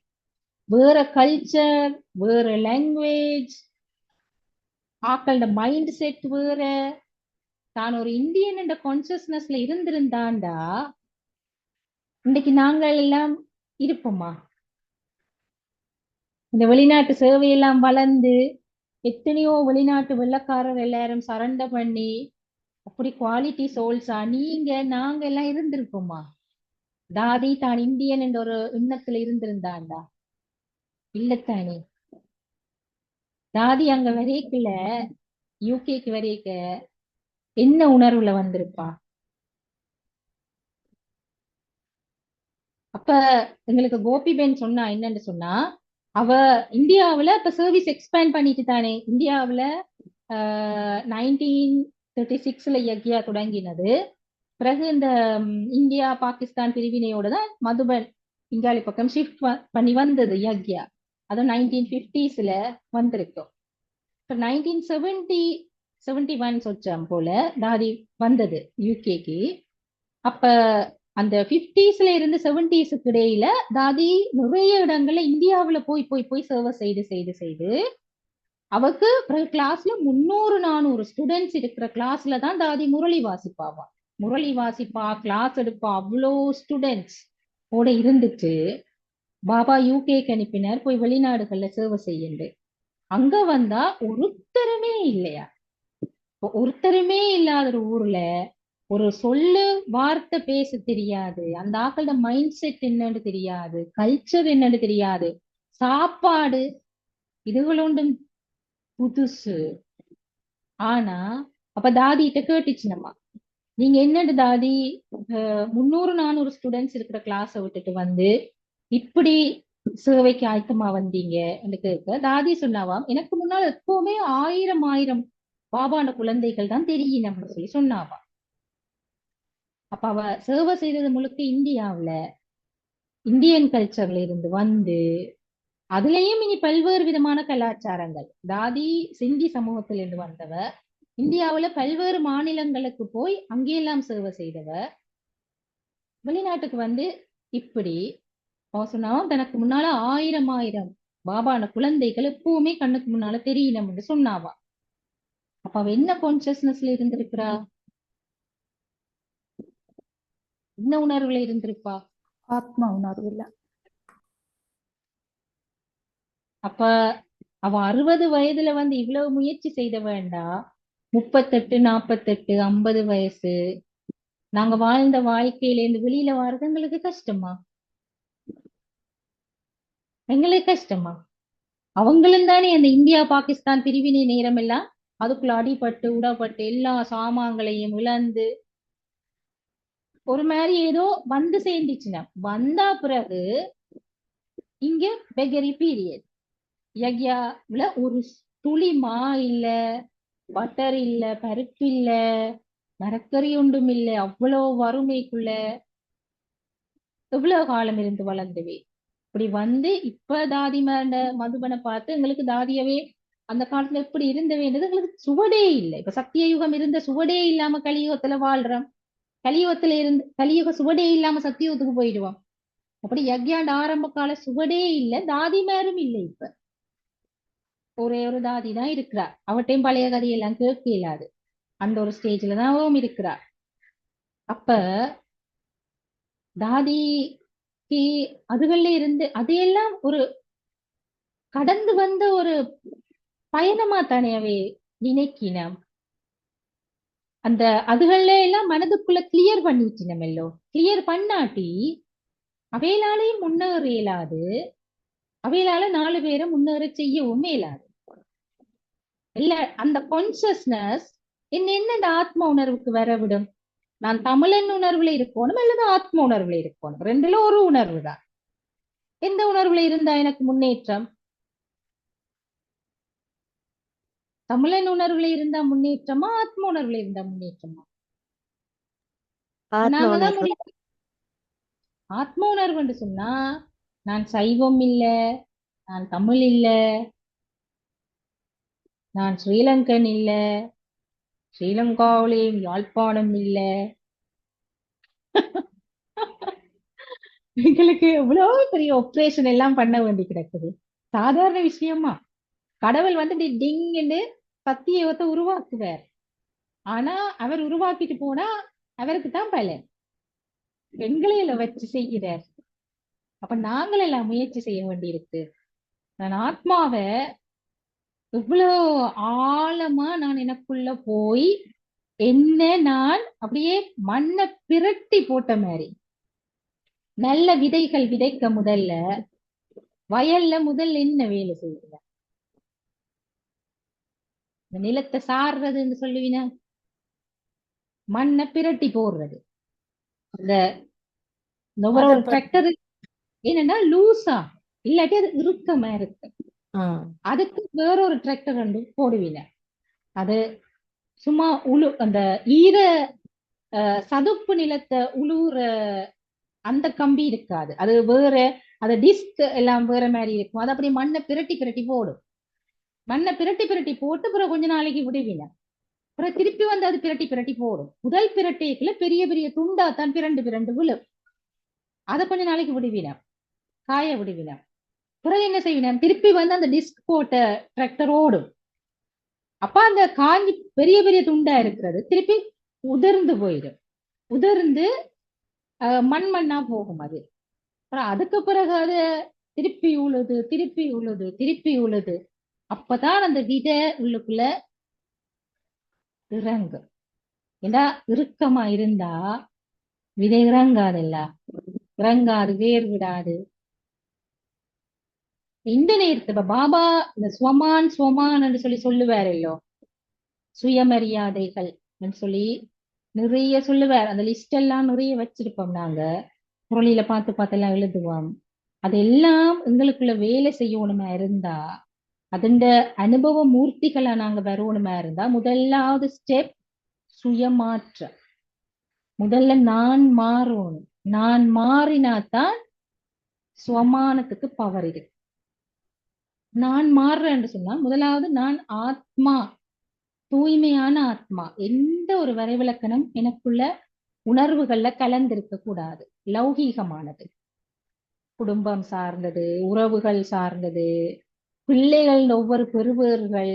வேற கல்ச்சர், வேற லாங்குவேஜ், ஆக்களோட மைண்ட் செட் வேற. தான் ஒரு இந்தியன் என்ற கான்சியஸ்னஸ்ல இருந்திருந்தாண்டா இன்னைக்கு நாங்கள் எல்லாம் இருப்போமா? இந்த வெளிநாட்டு சேவையெல்லாம் வளர்ந்து எத்தனையோ வெளிநாட்டு வெள்ளக்காரர் எல்லாரும் சரண்டர் பண்ணி அப்படி குவாலிட்டி சோல்ஸா நீங்க நாங்க எல்லாம் இருந்திருப்போமா? தாதி தான் இந்தியன் என்ற ஒரு எண்ணத்துல இருந்திருந்தாண்டா? இல்லத்தானே. தாதி அங்க வரைக்கல, யூகேக்கு வரைக்க என்ன உணர்வுல வந்திருப்பா? அப்ப எங்களுக்கு கோபிபென் சொன்னா என்னன்னு சொன்னா, அவ இந்தியாவுல இப்ப சர்வீஸ் எக்ஸ்பேண்ட் பண்ணிட்டு தானே. இந்தியாவுல 1936ல யக்யா தொடங்கினது. பிறகு இந்த இந்தியா பாகிஸ்தான் பிரிவினையோட தான் மதுபன் இங்காலி பக்கம் ஷிஃப்ட் பண்ணி வந்தது யக்யா. அது 1950ஸ்ல வந்திருக்கும். இப்ப 1971 சொச்சம் போல தாதி வந்தது யூகேக்கு. அப்ப அந்த 50ஸ்ல இருந்து 70ஸ்க்கு இடையில தாதி நிறைய இடங்கள்ல இந்தியாவுல போய் சர்வ செய்து அவருக்கு கிளாஸ்ல 300-400 ஸ்டூடெண்ட்ஸ் இருக்கிற கிளாஸ்ல தான் தாதி முரளி வாசிப்பா கிளாஸ் எடுப்பா. அவ்வளோ ஸ்டூடெண்ட்ஸ் ஓட இருந்துட்டு பாபா யூகேக்கு அனுப்பினார், போய் வெளிநாடுகள்ல சேவை செய்யுண்டு. அங்க வந்தா ஒருத்தருமே இல்லையா. ஒருத்தருமே இல்லாத ஒரு ஊர்ல ஒரு சொல்லு வார்த்தை பேச தெரியாது, அந்த ஆக்களோட மைண்ட் செட் என்னன்னு தெரியாது, கல்ச்சர் என்னன்னு தெரியாது, சாப்பாடு இதுகளோண்டும் புதுசு. ஆனா அப்ப தாதிட்ட கேட்டுச்சு நம்ம, நீங்க என்னது தாதி 300-400 ஸ்டூடெண்ட்ஸ் இருக்கிற கிளாஸ விட்டுட்டு வந்து இப்படி சேவைக்கு ஆயத்தமா வந்தீங்க என்று கேட்க தாதி சொன்னாவாம், எனக்கு முன்னால் எப்பவுமே 1000 பாபான குழந்தைகள் தான் தெரியும் நம்ம சொல்லி சொன்னாவாம். அப்ப அவ சேவை செய்தது முழுக்க இந்தியாவுல. இந்தியன் கல்ச்சர்ல இருந்து வந்து அதுலயும் இனி பல்வேறு விதமான கலாச்சாரங்கள். தாதி சிந்தி சமூகத்திலிருந்து வந்தவ, இந்தியாவுல பல்வேறு மாநிலங்களுக்கு போய் அங்கெல்லாம் சேவை செய்தவ, வெளிநாட்டுக்கு வந்து இப்படி சொன்னா தனக்கு முன்னால ஆயிரம் பாபான குழந்தைகள் எப்பவுமே கண்ணுக்கு முன்னால தெரியணும் என்று சொன்னாவா. அப்ப அவ என்ன கான்சியஸ்னஸ்ல இருந்திருக்கிறா, என்ன உணர்வுல இருந்திருப்பா? ஆத்ம உணர்வுல. அப்ப அவ 60 வயதுல வந்து இவ்வளவு முயற்சி செய்த வேண்டாம், 38, 48, 50 வயசு நாங்க வாழ்ந்த வாழ்க்கையில இருந்து வெளியில வர்றது எங்களுக்கு கஷ்டமா? எங்களுக்கு கஷ்டமா? அவங்களும் தானே அந்த இந்தியா பாகிஸ்தான் பிரிவினை நேரம் எல்லாம் அதுக்குள்ள அடிபட்டு உடப்பட்டு எல்லா சாமான்களையும் இழந்து ஒரு மாதிரி ஏதோ வந்து சேர்ந்துச்சுன்னா வந்தா பிறகு இங்க பெகரி பீரியட். யக்யாவுல ஒரு துளி மா இல்ல, பட்டர் இல்ல, பருப்பு இல்ல, மரக்கறி ஒன்றும் இல்ல. அவ்வளவு வறுமைக்குள்ள எவ்வளவு காலம் இருந்து வளர்ந்தவே. இப்படி வந்து இப்ப தாதி மேண்ட மதுபனை பார்த்து எங்களுக்கு தாதியவே அந்த காலத்துல எப்படி இருந்தவேன்றது எங்களுக்கு சுவடே இல்லை. இப்ப சத்திய யுகம் இருந்த சுவடே இல்லாம கலியுகத்துல வாழ்றோம், கலியுகத்துல இருந்து கலியுக சுவடே இல்லாம சத்தியுகத்துக்கு போயிடுவோம். அப்படி யக்யாண்ட ஆரம்ப கால சுவடே இல்லை, தாதி மேரும் இல்லை. இப்ப ஒரே ஒரு தாதி தான் இருக்கிறா, அவட்டையும் பழைய கதையெல்லாம் கேட்க இயலாது, அந்த ஒரு ஸ்டேஜ்ல தான் அவவும் இருக்கிறா. அப்ப தாதிக்கு அதுகள்ல இருந்து அதையெல்லாம் ஒரு கடந்து வந்த ஒரு பயணமா தானேவே நினைக்கினோம். அந்த அதுகள்ல எல்லாம் மனதுக்குள்ள கிளியர் பண்ணிட்டினோம். எல்லோ கிளியர் பண்ணாட்டி அவையிலாலையும் முன்னேற இயலாது, அவையிலால 4 பேரை முன்னேற செய்யவும் இயலாது. இல்ல அந்த கான்சியஸ்னஸ் என்ன இந்த ஆத்ம உணர்வுக்கு வர விடும். நான் தமிழன் உணர்வுல இருக்கணும் அல்லது ஆத்ம உணர்வுல இருக்கணும், ரெண்டுல ஒரு உணர்வு தான். எந்த உணர்வுல இருந்தா எனக்கு முன்னேற்றம்? தமிழன் உணர்வுல இருந்தா முன்னேற்றமா, ஆத்ம உணர்வுல இருந்தா முன்னேற்றமா? ஆத்ம நாங்கதான் உணர்வு. முடிவு. ஆத்ம உணர்வுன்னு சொன்னா நான் சைவம் இல்ல, நான் தமிழ் இல்ல, நான் ஸ்ரீலங்கன் இல்ல, ஸ்ரீலங்காவிலேயும் யாழ்ப்பாணம் இல்ல. எங்களுக்கு எவ்வளவு பெரிய ஆபரேஷன் எல்லாம் பண்ண வேண்டி கிடக்குது. சாதாரண விஷயமா? கடவுள் வந்து இப்படி டிங்ன்னு சத்தியத்தை உருவாக்குவார். ஆனா அவர் உருவாக்கிட்டு போனா அவருக்கு தான் பலன், எங்களையில வச்சு செய்கிறார். அப்ப நாங்களெல்லாம் முயற்சி செய்ய வேண்டியிருக்கு. நான் ஆத்மாவை இவ்வளவு ஆழமா நான் எனக்குள்ள போய் என்ன நான் அப்படியே மண்ணை பிரட்டி போட்ட மாதிரி, நல்ல விதைகள் விதைக்க முதல்ல வயல்ல முதல்ல என்ன வேலை செய்யுங்க? நிலத்தை சாடுறதுன்னு சொல்லுவீங்க, மண்ணை பிரட்டி போடுறது. இந்த ஒரு டிராக்டர் என்னன்னா லூசா இல்லாட்டி அது இறுக்கமா இருக்கு, அதுக்கு வேறொரு டிராக்டர் வந்து போடுவீங்க. அது சும்மா அந்த ஈர சதுப்பு நிலத்தை உழுவுற அந்த கம்பி இருக்காது, அது வேற, அது டிஸ்க் எல்லாம் வேற மாதிரி இருக்கும். அது அப்படியே மண்ணை பிரட்டி பிரட்டி போடும். மண்ணை பிரட்டி பிரட்டி போட்டு பிறகு கொஞ்ச நாளைக்கு விடுவீங்க, அப்புறம் திருப்பி வந்து அது பிரட்டி பிரட்டி போடும். முதல் பிரட்டைக்குள்ள பெரிய பெரிய துண்டா தான் பிரண்டு பிரண்டு விழும். அதை கொஞ்ச நாளைக்கு விடுவீங்க, காய விடுவீங்க. பிறகு என்ன செய்வீங்க, திருப்பி வந்து அந்த டிஸ்க் போட்ட டிராக்டர் ஓடும். அப்ப அந்த காஞ்சி பெரிய பெரிய துண்டா இருக்கிறது திருப்பி உதிர்ந்து போயிடும், உதிர்ந்து மண் மண்ணா போகும் அது. அப்புறம் அதுக்கு பிறகு அது திருப்பி உழுது திருப்பி உழுது திருப்பி உழுது. அப்பதான் அந்த விதை உள்ளுக்குள்ள இறங்கும். ஏன்னா இறுக்கமா இருந்தா விதை இறங்காதுல்ல, இறங்காது, வேர் விடாது. இந்த நேரத்துல இப்ப பாபா இந்த ஸ்வமான் ஸ்வமான் என்று சொல்லி சொல்லுவார் இல்லோ, சுயமரியாதைகள் சொல்லி நிறைய சொல்லுவார். அந்த லிஸ்ட் எல்லாம் நிறைய வச்சிருப்போம் நாங்க, குரலில பார்த்து எல்லாம் எழுதுவோம். அதெல்லாம் எங்களுக்குள்ள வேலை செய்யணுமா இருந்தா, அதுண்ட அனுபவ மூர்த்திகளா நாங்க வரணுமா இருந்தா, முதலாவது ஸ்டெப் சுயமாற்றம். முதல்ல நான் மாறணும். நான் மாறினாத்தான் சுவமானத்துக்கு பவர் இருக்கு. நான் மாறுறேன்னு சொன்னா முதலாவது நான் ஆத்மா, தூய்மையான ஆத்மா. எந்த ஒரு வரைவிலக்கணம் எனக்குள்ள உணர்வுகள்ல கலந்திருக்க கூடாது. லௌகீகமானது, குடும்பம் சார்ந்தது, உறவுகள் சார்ந்தது, பிள்ளைகள் ஒவ்வொரு பெறுபேறுகள்,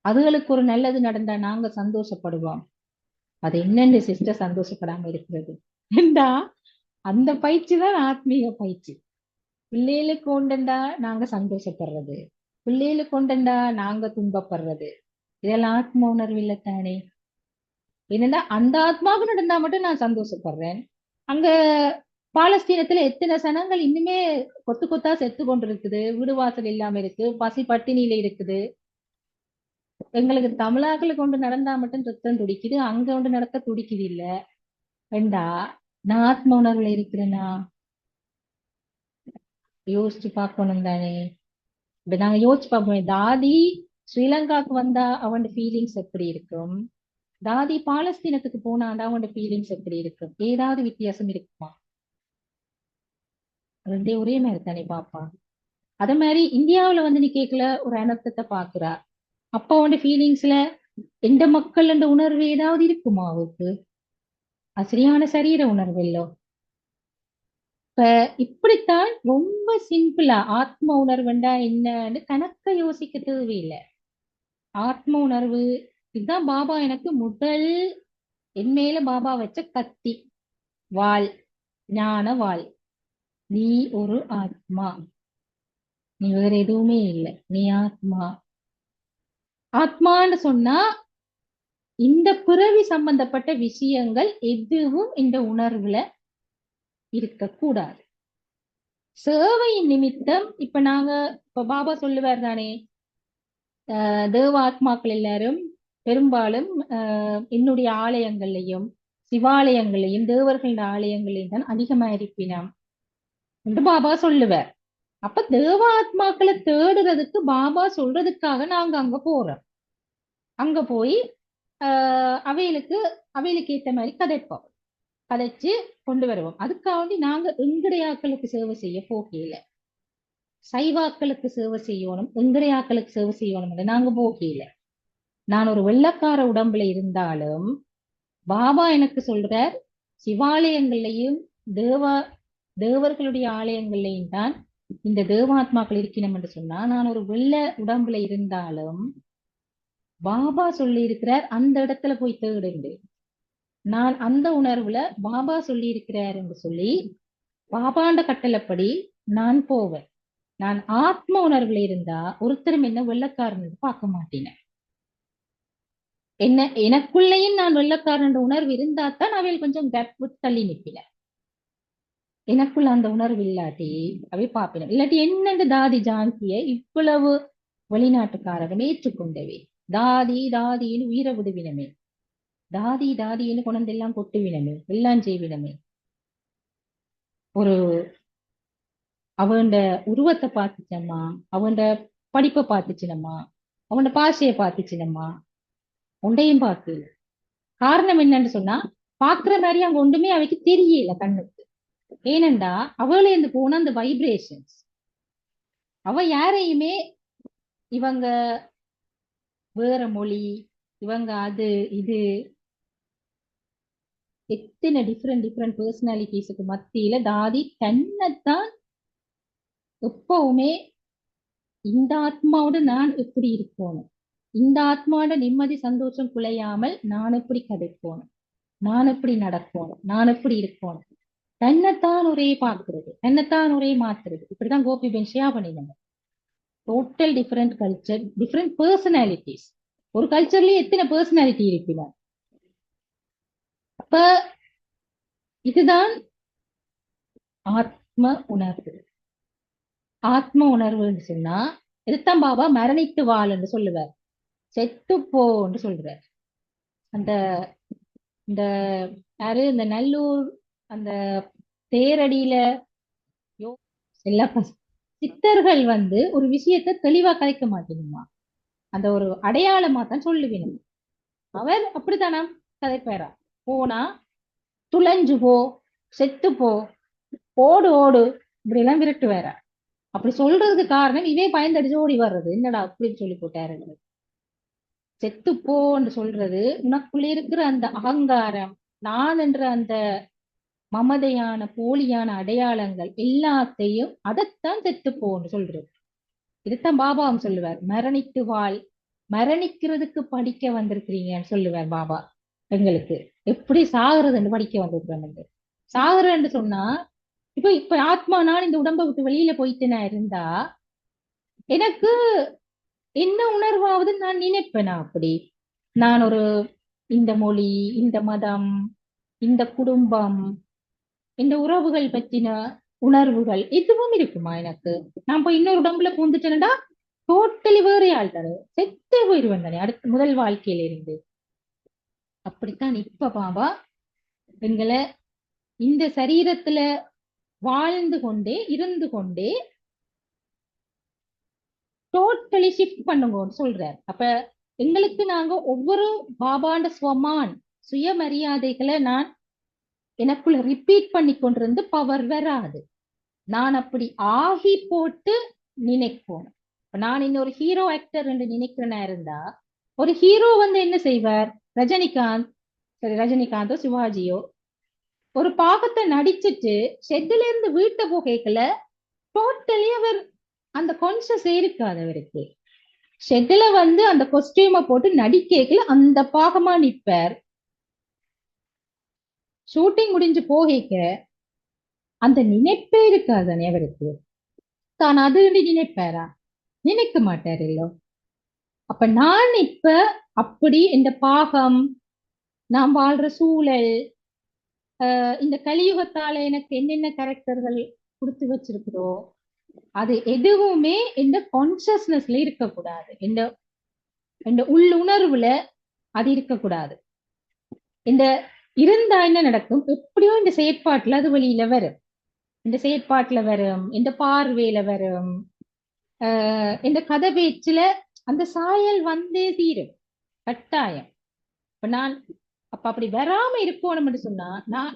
அதுகளுக்கு ஒரு நல்லது நடந்தா நாங்க சந்தோஷப்படுவோம். அது என்னென்ன சிஸ்டர் சந்தோஷப்படாம இருக்கிறது என்றா அந்த பயிற்சி தான் ஆத்மீக பயிற்சி. பிள்ளைகளுக்கு கொண்டுண்டா நாங்க சந்தோஷப்படுறது, பிள்ளைகளுக்கு கொண்டுண்டா நாங்க துன்பப்படுறது, இதெல்லாம் ஆத்ம உணர்வு இல்லத்தானே. என்னன்னா அந்த ஆத்மாவுக்கு நடந்தா மட்டும் நான் சந்தோஷப்படுறேன். அங்க பாலஸ்தீனத்துல எத்தனை சனங்கள் இன்னுமே கொத்து கொத்தா செத்து கொண்டிருக்குது, வீடு வாசல் இல்லாம இருக்கு, பசி பட்டினியில இருக்குது. எங்களுக்கு தமிழாக்களை கொண்டு நடந்தா மட்டும் ரத்தம் துடிக்குது, அங்க கொண்டு நடக்க துடிக்குது இல்ல வேண்டா. நான் ஆத்ம உணர்வுல இருக்கிறேனா யோசிச்சு பார்க்கணும் தானே. இப்ப நாங்க யோசிச்சு பார்ப்போம், தாதி ஸ்ரீலங்காக்கு வந்தா அவன் ஃபீலிங்ஸ் எப்படி இருக்கும், தாதி பாலஸ்தீனத்துக்கு போனாண்டா அவனோட ஃபீலிங்ஸ் எப்படி இருக்கும், ஏதாவது வித்தியாசம் இருக்குமா? ரெண்டே ஒரே மாதிரி தானே பாப்பான். அதே மாதிரி இந்தியாவுல வந்து நீ கேட்கல ஒரு அனர்த்தத்தை பாக்குறா, அப்ப அவனோட ஃபீலிங்ஸ்ல எந்த மக்கள் என்ற உணர்வு ஏதாவது இருக்குமா அவருக்கு? அது சரியான சரீர உணர்வு இல்லோ. இப்ப இப்படித்தான் ரொம்ப சிம்பிளா ஆத்ம உணர்வுண்டா என்னன்னு கணக்க யோசிக்க தேவையில்லை. ஆத்ம உணர்வு இதுதான் பாபா எனக்கு முதல் என் மேல பாபா வச்ச கத்தி, வாள், ஞான வாள். நீ ஒரு ஆத்மா, நீ வேற எதுவுமே இல்லை, நீ ஆத்மா. ஆத்மான்னு சொன்னா இந்த பிறவி சம்பந்தப்பட்ட விஷயங்கள் எதுவும் இந்த உணர்வுல இருக்கக்கூடாது. சேவையின் நிமித்தம் இப்ப நாங்க இப்ப பாபா சொல்லுவார் தானே, தேவ ஆத்மாக்கள் எல்லாரும் பெரும்பாலும் என்னுடைய ஆலயங்கள்லையும் சிவாலயங்களையும் தேவர்களின் ஆலயங்களையும் தான் அதிகமா இருப்பினோம் என்று பாபா சொல்லுவார். அப்ப தேவ ஆத்மாக்களை தேடுறதுக்கு பாபா சொல்றதுக்காக நாங்க அங்க போறோம். அங்க போய் அவைகளுக்கு ஏத்த மாதிரி கதைப்போம், கதைச்சு கொண்டு வருவோம். அதுக்காக நாங்க எங்கடையாக்களுக்கு சேவை செய்ய போகையில, சைவாக்களுக்கு சேவை செய்யணும், எங்கடையாக்களுக்கு சேவை செய்யணும் நாங்க போகையில. நான் ஒரு வெள்ளக்கார உடம்புல இருந்தாலும் பாபா எனக்கு சொல்றார், சிவாலயங்கள்லையும் தேவர்களுடைய ஆலயங்கள்லையும் தான் இந்த தேவாத்மாக்கள் இருக்கணும் என்று சொன்னா, நான் ஒரு வெள்ள உடம்புல இருந்தாலும் பாபா சொல்லி இருக்கிறார் அந்த இடத்துல போய் தேடுண்டு. நான் அந்த உணர்வுல பாபா சொல்லி இருக்கிறார் என்று சொல்லி பாபாண்ட கட்டளைப்படி நான் போவேன். நான் ஆத்ம உணர்வுல இருந்தா ஒருத்தரும் என்ன வெள்ளக்காரன் பார்க்க மாட்டேன். என்ன எனக்குள்ளேயும் நான் வெள்ளக்காரன் உணர்வு இருந்தா தான் அவையில் கொஞ்சம் கேப் விட்டு தள்ளி நிற்பின. எனக்குள்ள அந்த உணர்வு இல்லாட்டி அவை பார்ப்பின. இல்லாட்டி என்னென்று தாதி ஜான்சிய இவ்வளவு வெளிநாட்டுக்காரர்கள் ஏற்றுக்கொண்டவே, தாதி தாதின்னு உயிரை விடுவினமே, தாதி தாதின்னு கொண்டெல்லாம் கொட்டுவினமே, எல்லாம் செய்வினமே. ஒரு அவன் உருவத்தை பார்த்துச்சம்மா, அவன் படிப்பை பார்த்துச்சினம்மா, அவன் பாஷையை பார்த்துச்சினம்மா, ஒன்றையும் பார்க்கல. காரணம் என்னன்னு சொன்னா பாக்குற மாதிரி அங்க ஒன்றுமே அவைக்கு தெரியல கண்ணுக்கு. ஏனண்டா அவளே இருந்து போன அந்த வைப்ரேஷன்ஸ், அவ யாரையுமே இவங்க வேற மொழி, இவங்க அது இது, எத்தனை டிஃப்ரெண்ட் பர்சனாலிட்டிஸுக்கு மத்தியில தாதி தன்னைத்தான் எப்பவுமே இந்த ஆத்மாவோட நான் எப்படி இருக்கணும், இந்த ஆத்மாவோட நிம்மதி சந்தோஷம் குலையாமல் நான் எப்படி கதைக்கணும், நான் எப்படி நடக்கணும், நான் எப்படி இருக்கணும், தன்னைத்தான் ஒரே பார்க்கிறது, தன்னைத்தான் ஒரே மாத்துறது. இப்படிதான் கோபி பென்ஷியா பண்ணினாங்க. Total different culture, different personalities. ஒரு கல்ச்சர்லயே எத்தனை பர்சனாலிட்டி இருக்கிறார். அப்ப இதுதான் ஆத்ம உணர்வு. ஆத்ம உணர்வுன்னு சொன்னா இதுதான் பாபா மரணித்து வாழ் என்று சொல்லுவார், செத்து போன்னு சொல்றார். அந்த இந்த யாரு இந்த நல்லூர் அந்த தேரடியில சித்தர்கள் வந்து ஒரு விஷயத்த தெளிவா கதைக்க மாட்டேங்குமா, அந்த ஒரு அடையாளமா தான் சொல்லுவேணும். அவர் அப்படித்தானா கதைப்பேரா, போனா துளைஞ்சு போ, செத்து போ, ஓடு ஓடு, இப்படி எல்லாம் விரட்டு வேற. அப்படி சொல்றதுக்கு காரணம் இவே பயந்தடிச்சு ஓடி வர்றது. என்னடா அப்படின்னு சொல்லி போட்டாரு. செத்துப்போன்னு சொல்றது உனக்குள்ள இருக்கிற அந்த அகங்காரம், நான் என்ற அந்த மமதையான போலியான அடையாளங்கள் எல்லாத்தையும் அதைத்தான் செத்துப்போன்னு சொல்றது. இதுதான் பாபாவும் சொல்லுவார். மரணித்து வாழ், மரணிக்கிறதுக்கு படிக்க வந்திருக்கிறீங்கன்னு சொல்லுவார் பாபா. எங்களுக்கு எப்படி சாகுறதுன்னு படிக்க வந்திருக்கிறோம். சாகுறேன்னு சொன்னா இப்ப ஆத்மா நான் இந்த உடம்பை விட்டு வெளியில போயிட்டு நான் இருந்தா எனக்கு என்ன உணர்வாவது நான் நினைப்பேனா? அப்படி நான் ஒரு இந்த மொழி, இந்த மதம், இந்த குடும்பம், இந்த உறவுகள் பற்றின உணர்வுகள் எதுவும் இருக்குமா எனக்கு? நான் போய் இன்னொரு உடம்புல பூந்துட்டேன்டா டோட்டலி வேற ஆள் தானே, செத்தே போயிடுவேன் தானே அடுத்த முதல் வாழ்க்கையில இருந்து. அப்படித்தான் இப்ப பாபா எங்களை இந்த சரீரத்துல வாழ்ந்து கொண்டே இருந்து கொண்டே டோட்டலி ஷிஃப்ட் பண்ணுங்கன்னு சொல்றாரு. அப்ப எங்களுக்கு நாங்க ஒவ்வொரு பாபாண்ட ஸ்வமான் சுயமரியாதைகளை நான் எனக்குள்ள ரிப்பீட் பண்ணி கொண்டிருந்து பவர் வராது. நான் அப்படி ஆகி போட்டு நினைப்போம். நான் இன்னொரு ஹீரோ ஆக்டர் என்று நினைக்கிறேன்னா இருந்தா ஒரு ஹீரோ என்ன செய்வார்? ரஜினிகாந்தோ சிவாஜியோ ஒரு பாகத்தை நடிச்சுட்டு ஷெட்ல இருந்து வீட்டை போகல டோட்டலி அவர் அந்த கான்சியஸ் இருக்காது அவருக்கு. ஷெட்ல அந்த கொஸ்டியூமை போட்டு நடிக்கல அந்த பாகமா நிற்பார். ஷூட்டிங் முடிஞ்சு போக அந்த நினைப்பே இருக்காதானே அவருக்கு. தான் அது நினைப்பாரா? நினைக்க மாட்டார் இல்லோ. அப்ப நான் இப்ப அப்படி இந்த பாகம், நாம் வாழ்ற சூழல், இந்த கலியுகத்தால எனக்கு என்னென்ன கேரக்டர்கள் கொடுத்து வச்சிருக்கிறோ அது எதுவுமே இந்த கான்சியஸ்னஸ்ல இருக்கக்கூடாது. இந்த உள்ளுணர்வுல அது இருக்கக்கூடாது. இந்த இருந்தா என்ன நடக்கும்? எப்படியோ இந்த செயற்பாட்டுல அது வெளியில வரும். இந்த செயற்பாட்டுல வரும், இந்த பார்வையில வரும், இந்த கதை பேச்சுல அந்த சாயல் வந்தே தீரும் கட்டாயம். இப்ப நான் அப்படி வராம இருக்கணும்னு சொன்னா நான்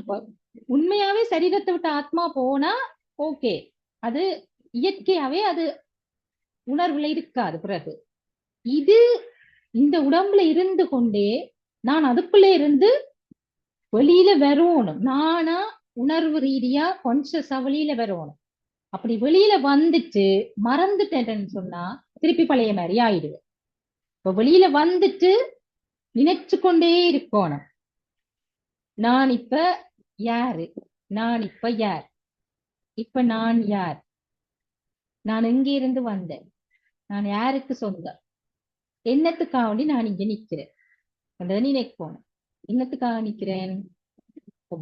உண்மையாவே சரீரத்தை விட்டு ஆத்மா போனா ஓகே, அது இயற்கையாவே அது உணர்வுல இருக்காது. பிறகு இது இந்த உடம்புல இருந்து கொண்டே நான் அதுக்குள்ள இருந்து வெளியில வரணும். நானா உணர்வு ரீதியா கான்சியஸா வெளியில வரணும். அப்படி வெளியில வந்துட்டு மறந்துட்டேன்னு சொன்னா திருப்பி பழைய மாதிரி ஆயிடுவேன். இப்ப வெளியில வந்துட்டு நினைச்சு கொண்டே இருக்கணும். நான் இப்ப யாரு? நான் இப்ப யார்? இப்ப நான் யார்? நான் எங்க இருந்து வந்தேன்? நான் யாருக்கு சொந்தம்? என்னத்துக்காக நான் இங்க நிக்கிறேன்? நினைக்கணும். என்னத்துக்காக நிக்கிறேன்?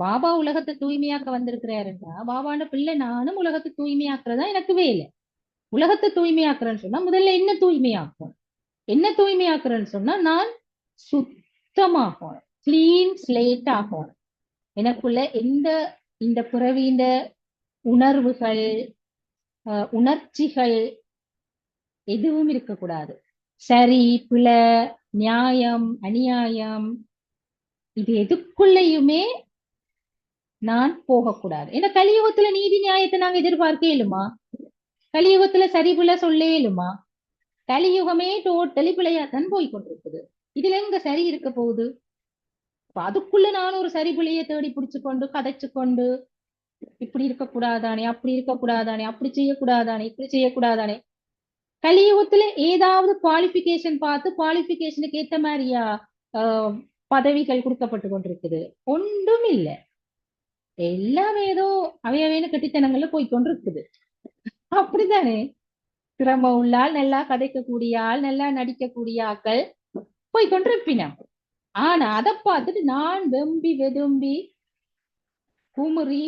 பாபா உலகத்தை தூய்மையாக்க வந்திருக்கிறாருன்னா பாபாண்ட பிள்ளை நானும் உலகத்தை தூய்மையாக்குறதா எனக்கு வேலை. உலகத்தை தூய்மையாக்குறேன்னு சொன்னா முதல்ல என்ன தூய்மையாக்கும்? என்ன தூய்மையாக்குறேன்னு சொன்னா நான் சுத்தமாகணும், கிளீன் ஸ்லேட் ஆகணும். எனக்குள்ள இந்த பிறவிந்த உணர்வுகள், உணர்ச்சிகள் எதுவும் இருக்கக்கூடாது. சரி பிழை, நியாயம் அநியாயம் இது எதுக்குள்ளயுமே நான் போகக்கூடாது. ஏன்னா கலியுகத்துல நீதி நியாயத்தை நாங்க எதிர்பார்க்க இயலுமா? கலியுகத்துல சரி பிழை சொல்ல இயலுமா? கலியுகமே டோட்டலி பிழையாத்தான் போய் கொண்டிருக்குது. இதுல எங்க சரி இருக்க போகுது? அதுக்குள்ள நான் ஒரு சரி பிழையை தேடி பிடிச்சு கொண்டு கதைச்சு கொண்டு இப்படி இருக்கக்கூடாதானே, அப்படி இருக்கக்கூடாதானே, அப்படி செய்யக்கூடாதானே, இப்படி செய்யக்கூடாதானே. கலியுகத்துல ஏதாவது குவாலிபிகேஷன் பார்த்து குவாலிபிகேஷனுக்கு ஏத்த மாதிரியா பதவிகள் கொடுக்கப்பட்டு கொண்டிருக்குது? ஒன்றும் இல்லை. எல்லாம் ஏதோ அவையவையான கட்டித்தனங்கள்ல போய்கொண்டிருக்குது. அப்படித்தானே? திறமை உள்ளால், நல்லா கதைக்கக்கூடிய ஆள், நல்லா நடிக்கக்கூடிய ஆக்கள் போய்கொண்டிருப்பினா. ஆனா அதை பார்த்துட்டு நான் வெம்பி வெதும்பி குமுறி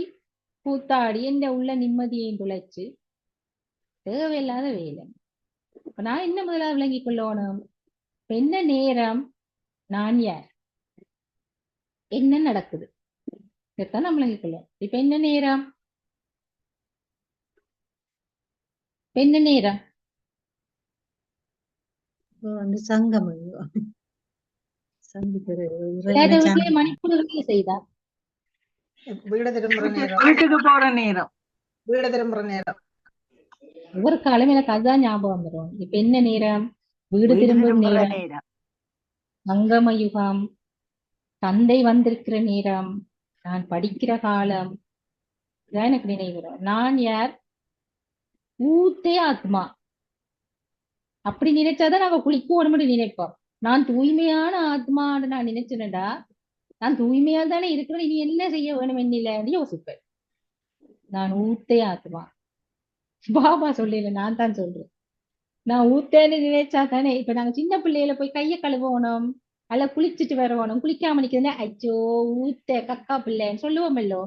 கூத்தாடி என்ன உள்ள நிம்மதியை துளைச்சு தேவையில்லாத வேலை. இப்ப நான் என்ன முதலாவது விளங்கிக் கொள்ளணும்? என்ன நேரம், நான் யார், என்ன நடக்குது, இதைத்தான் நம்ம விளங்கிக் கொள்ளும். இப்ப என்ன நேரம்? என்ன நேரம்? சங்கமம் மணிப்பூர் செய்தா வீட்டுக்கு போற நேரம். வீடு திரும்புற நேரம். ஒவ்வொரு காலம் எனக்கு அதுதான் ஞாபகம் வரும். இப்ப என்ன நேரம்? வீடு வீடு திரும்பும் திரும்புற நேரம், நேரம். சங்கம யுகம், தந்தை வந்திருக்கிற நேரம், நான் படிக்கிற காலம், இதான் எனக்கு நினைவு வரும். நான் யார்? ஊத்தே ஆத்மா. அப்படி நினைச்சாதான் நாங்க குளிக்கணும்னு நினைப்போம். நான் தூய்மையான ஆத்மான்னு நான் நினைச்சேனடா, நான் தூய்மையா தானே இருக்கிறேன், இனி என்ன செய்ய வேணும் என்னிலன்னு யோசிப்பேன். நான் ஊத்தே ஆத்மா. பாபா சொல்லல, நான் தான் சொல்றேன். நான் ஊத்தேன்னு நினைச்சா தானே. இப்ப நாங்க சின்ன பிள்ளையில போய் கைய கழுவணும், அல்ல குளிச்சுட்டு வரணும், குளிக்காம நிக்கிறதுனா அச்சோ ஊத்த கக்கா பிள்ளைன்னு சொல்லுவோமல்லோ.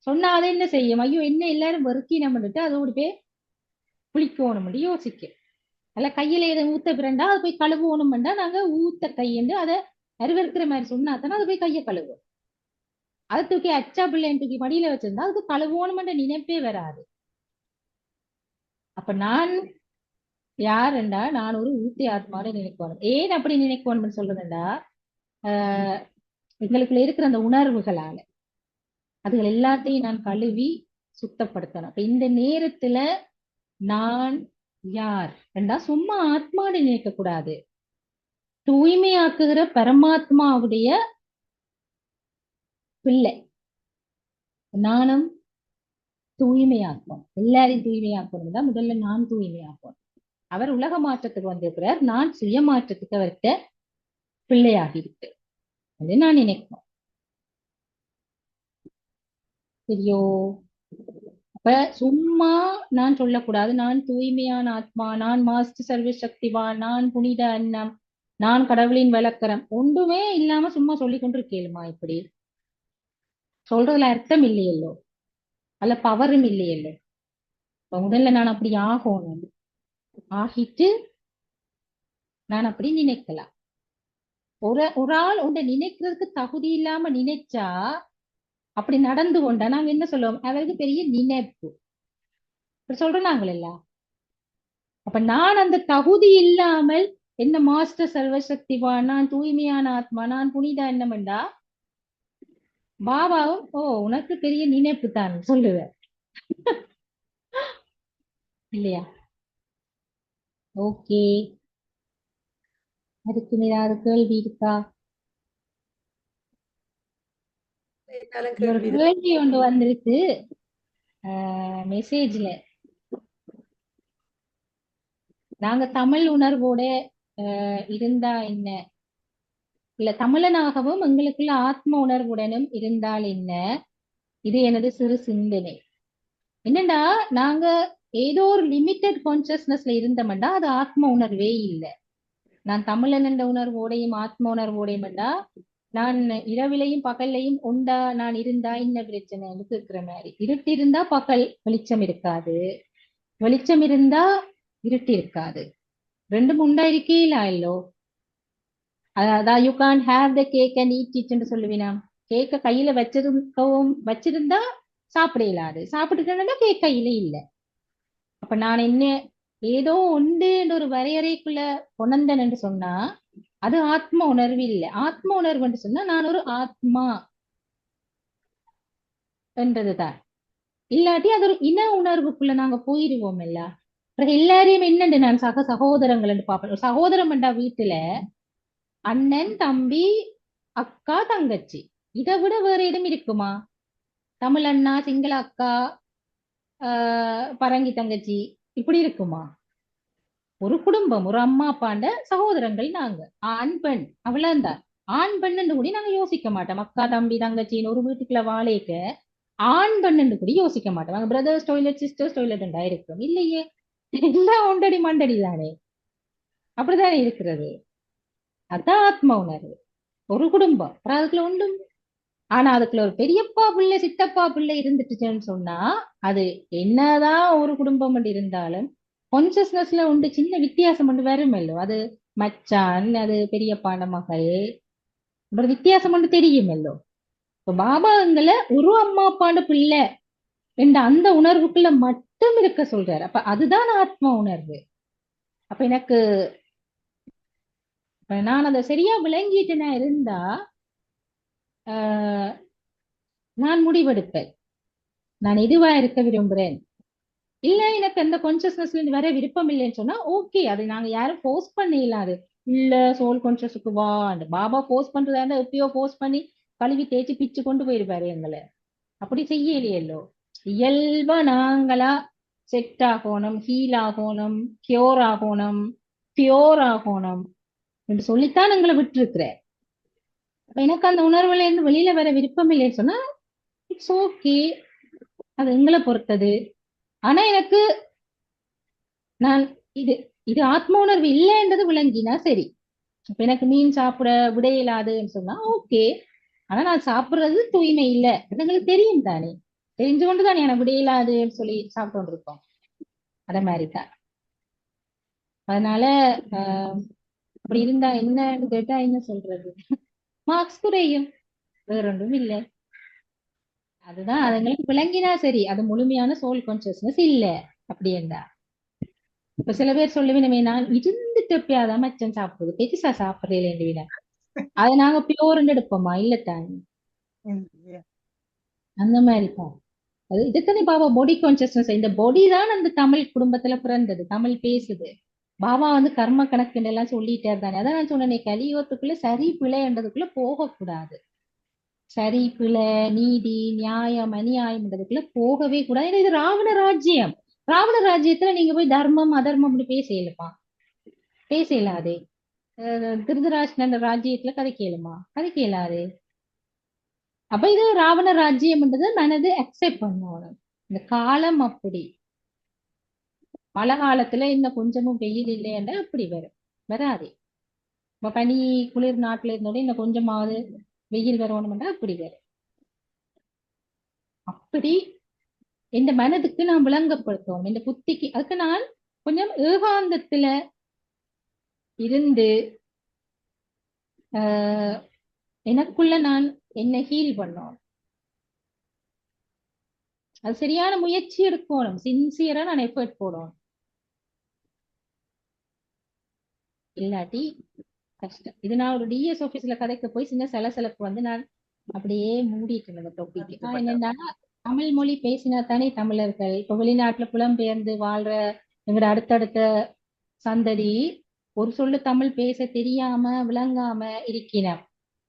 சொன்னா அதை என்ன செய்யும்? ஐயோ என்ன எல்லாரும் வெறுக்கினம் பண்ணிட்டு அதோடு போய் குளிக்கணும் யோசிக்க. அல்ல கையில எதை ஊத்த பிறண்டா அதை போய் கழுவணும்டா நாங்க ஊத்த கையண்டு அதை அறிவறுக்கிற மாதிரி சொன்னா தானே அதை போய் கையை கழுவும். அதை தூக்கி அச்சா பிள்ளைன்னு தூக்கி மடியில வச்சிருந்தா அதுக்கு கழுவணும்ன்ற நினைப்பே வராது. அப்ப நான் யாருண்டா, நான் ஒரு ஊத்தி ஆத்மான்னு நினைக்கணும். ஏன் அப்படி நினைக்கணும்னு சொல்றதுண்டா, எங்களுக்குள்ள இருக்கிற அந்த உணர்வுகளால அதுகள் எல்லாத்தையும் நான் கழுவி சுத்தப்படுத்தணும். அப்ப இந்த நேரத்துல நான் யார் என்றா சும்மா ஆத்மான்னு நினைக்க கூடாது. தூய்மையாக்குகிற பரமாத்மாவுடைய பிள்ளை. நானும் தூய்மையாக்கணும், எல்லாரையும் தூய்மையாக்கணும் தான் முதல்ல நான் தூய்மையாக்கணும். அவர் உலக மாற்றத்துக்கு வந்திருக்கிறார், நான் சுய மாற்றத்துக்கு அவர்கிட்ட பிள்ளையாகி இருக்கு அது நான் நினைக்கணும். சரியோ? அப்ப சும்மா நான் சொல்லக்கூடாது நான் தூய்மையான ஆத்மா, நான் மாஸ்டர் சர்வ சக்திவான், நான் புனித அன்னம், நான் கடவுளின் விளக்கரம், ஒன்றுமே இல்லாம சும்மா சொல்லி கொண்டு இருக்கேளுமா? இப்படி சொல்றதுல அர்த்தம் இல்லையல்லோ, அல்ல பவரும் இல்லையல்லோ. இப்ப முதல்ல நான் அப்படி ஆகணும், ஆகிட்டு நான் அப்படி நினைக்கலாம். ஒரு ஆள் உன்னை நினைக்கிறதுக்கு தகுதி இல்லாம நினைச்சா அப்படி நடந்து கொண்டா நாங்க என்ன சொல்லுவோம்? அவருக்கு பெரிய நினைப்பு இப்படி சொல்றாங்களா? அப்ப நான் அந்த தகுதி இல்லாமல் என்ன மாஸ்டர் சர்வசக்திவான், நான் தூய்மையான ஆத்மா, நான் புனித என்னமெண்டா பாபாவும் ஓ உனக்கு பெரிய நினைப்பு தான் சொல்லுவேன் இல்லையா? ஓகே, அதுக்கு ஏதாவது கேள்வி இருக்கா? ஒரு கேள்வி ஒன்று வந்திருக்கு மெசேஜ்ல. நாங்க தமிழ் உணர்வோட இருந்தா என்ன, இல்ல தமிழனாகவும் எங்களுக்குள்ள ஆத்ம உணர்வுடனும் இருந்தால் என்ன? இது எனது சிறு சிந்தனை. என்னண்டா, நாங்க ஏதோ ஒரு லிமிட்டட் கான்சியஸ்னஸ்ல இருந்தோம்டா அது ஆத்ம உணர்வே இல்லை. நான் தமிழன் என்ற உணர்வோடையும் ஆத்ம உணர்வோடையும்டா நான் இரவிலையும் பகல்லையும் உண்டா நான் இருந்தா என்ன பிரச்சனை இருக்கிற மாதிரி. இருட்டு இருந்தா பகல் வெளிச்சம் இருக்காது, வெளிச்சம் இருந்தா இருட்டு இருக்காது, ரெண்டும் உண்டா இருக்கீங்களா இல்லோ? அதான் you can have the cake and eat இட்னு சொல்லுவீனா. கேக்க கையில வச்சிருந்தா சாப்பிட இயலாது, சாப்பிட்டுட்டா கேக் கையில இல்லை. அப்ப நான் என்ன ஏதோ உண்டு ஒரு வரையறைக்குள்ள உணர்ந்தேன் என்று சொன்னா அது ஆத்ம உணர்வு இல்லை. ஆத்ம உணர்வு என்று சொன்னா நான் ஒரு ஆத்மா என்றதுதான். இல்லாட்டி அது ஒரு இன உணர்வுக்குள்ள நாங்க போயிடுவோம். எல்லாரையும் என்னண்டு நான் சகோதரங்கள் என்று பார்ப்பேன். ஒரு சகோதரம் என்றா வீட்டுல அண்ணன் தம்பி அக்கா தங்கச்சி, இதை விட வேற இடம் இருக்குமா? தமிழ் அண்ணா சிங்கள அக்கா பரங்கி தங்கச்சி இப்படி இருக்குமா? ஒரு குடும்பம், ஒரு அம்மா அப்பாண்ட சகோதரங்கள் நாங்க, ஆண் பெண் அவ்வளவுதான். ஆண் பெண்ணு கூட நாங்க யோசிக்க மாட்டோம். அக்கா தம்பி தங்கச்சின்னு ஒரு வீட்டுக்குள்ள வாழைக்க ஆண் பெண்ணு கூட யோசிக்க மாட்டோம். நாங்க பிரதர்ஸ் டாய்லெட் சிஸ்டர்ஸ் டாய்லெட் இருக்கும் இல்லையே, எல்லாம் ஒண்டடி மண்டடி தானே, அப்படித்தானே இருக்கிறது. அதான் ஆத்ம உணர்வு. ஒரு குடும்பம் அதுக்குள்ள உண்டும். ஆனா அதுக்குள்ள ஒரு பெரியப்பா பிள்ளை சித்தப்பா பிள்ளை இருந்துட்டுன்னு சொன்னா அது என்னதான் ஒரு குடும்பம் இருந்தாலும் கான்சியஸ்னஸ்ல உண்டு சின்ன வித்தியாசம் ஒன்று வருமல்லோ. அது மச்சான், அது பெரியப்பான மகள், ஒரு வித்தியாசம் ஒன்று தெரியுமல்லோ. இப்ப பாபாங்களை ஒரு அம்மா அப்பாண்ட பிள்ளை என்ற அந்த உணர்வுக்குள்ள மட்டும் இருக்க சொல்றாரு. அப்ப அதுதான் ஆத்ம உணர்வு. அப்ப எனக்கு நான் அதை சரியா விளங்கிட்டு நான் இருந்தா நான் முடிவெடுப்பேன், நான் எதுவா இருக்க விரும்புறேன். இல்ல எனக்கு அந்த கான்சியஸ்னஸ்ல இருந்து வர விருப்பம் இல்லைன்னு சொன்னா ஓகே, அது நாங்க யாரும் ஃபோர்ஸ் பண்ண இயலாது. இல்ல சோல் கான்சியஸுக்கு வா, அந்த பாபா ஃபோர்ஸ் பண்றதா இருந்தா எப்பயோ ஃபோர்ஸ் பண்ணி கழுவி தேய்ச்சி பிச்சு கொண்டு போயிருப்பாரு எங்களை. அப்படி செய்யலையല്ലോ. இயல்பா நாங்களா செட் ஆகணும், ஹீல் ஆகணும், கியூர் ஆகணும், பியோர் ஆகணும் என்று சொல்லித்தான் எங்களை விட்டுருக்கிறேன். அப்ப எனக்கு அந்த உணர்வுல இருந்து வெளியில வர விருப்பம் இல்லைன்னு சொன்னா இட்ஸ் ஓகே, அது எங்களை பொறுத்தது. ஆனா எனக்கு நான் இது இது ஆத்ம உணர்வு இல்லைன்றது விளங்கினா சரி. இப்ப எனக்கு மீன் சாப்பிட விட இயலாதுன்னு சொன்னா ஓகே, ஆனா நான் சாப்பிடுறது தூய்மை இல்லை அது எங்களுக்கு தெரியும் தானே. தெரிஞ்சு கொண்டுதான் எனக்கு விட இயலாதுன்னு சொல்லி சாப்பிட்டு கொண்டிருக்கோம். அத மாதிரிதான். அதனால அப்படி இருந்தா என்னன்னு கேட்டா என்ன சொல்றது, மார்க்ஸ் குறையும், வேற ஒன்றும் இல்லை. அதுதான் அதுங்களுக்கு விளங்கினா சரி. அது முழுமையான சோல் கான்சியஸ்னஸ் இல்ல அப்படி இருந்தா. இப்ப சில பேர் சொல்லுவேன், நான் இருந்துட்டு எப்பயாதான் மச்சம் சாப்பிடுறது, பெருசா சாப்பிடுறேன். அதை நாங்க பியோர்னு எடுப்போமா? இல்லத்தானே. அந்த மாதிரி தான் அது. இதுத்தானே பாபா பாடி கான்சியஸ்னஸ். இந்த பாடி தான் அந்த தமிழ் குடும்பத்துல பிறந்தது, தமிழ் பேசுது. பாபா வந்து கர்ம கணக்குன்னு எல்லாம் சொல்லிட்டே தானே. அதான் நான் சொன்னேன், கலியுகத்துக்குள்ள சரி பிழைன்றதுக்குள்ள போகக்கூடாது. சரி பிழை, நீதி, நியாயம், அநியாயம்ன்றதுக்குள்ள போகவே கூடாது. ஏன்னா இது ராவண ராஜ்யம். ராவண ராஜ்யத்துல நீங்க போய் தர்மம் அதர்மம் அப்படி பேசலுமா? பேச இயலாதே. திருதராஷ்டிரன் ராஜ்யத்துல கதை கேளுமா? கதை கேளாதே. அப்ப இது ராவண ராஜ்யம்ன்றது மனது அக்செப்ட் பண்ணணும். இந்த காலம் அப்படி. மழை காலத்துல இன்னும் கொஞ்சமும் வெயில் இல்லைன்னா அப்படி வரும், வராதே. இப்ப பனி குளிர் நாட்டுல இருந்தோட இன்னும் கொஞ்சமாவது வெயில் வரணும்னா அப்படி வரும். அப்படி இந்த மனதுக்கு நான் விளங்கப்படுத்துவோம், இந்த புத்திக்கு. அதுக்கு நான் கொஞ்சம் ஏகாந்தத்துல இருந்து எனக்குள்ள நான் என்ன ஹீல் பண்ணோம். அது சரியான முயற்சி எடுக்கணும், சின்சியரா நான் எஃபர்ட் போடணும். இல்லாட்டி கஷ்டம். இது நான் ஒரு டிஎஸ் ஆபீஸ்ல கதைக்க போய் சின்ன சலசலப்பு வந்து நான் அப்படியே மூடிட்டு இருந்த டாபிக். என்னன்னா, தமிழ் மொழி பேசினா தானே தமிழர்கள். இப்ப வெளிநாட்டுல புலம்பெயர்ந்து வாழ்ற எங்களோட அடுத்தடுத்த சந்ததி ஒரு சொல்லு தமிழ் பேச தெரியாம விளங்காம இருக்கிறேன்.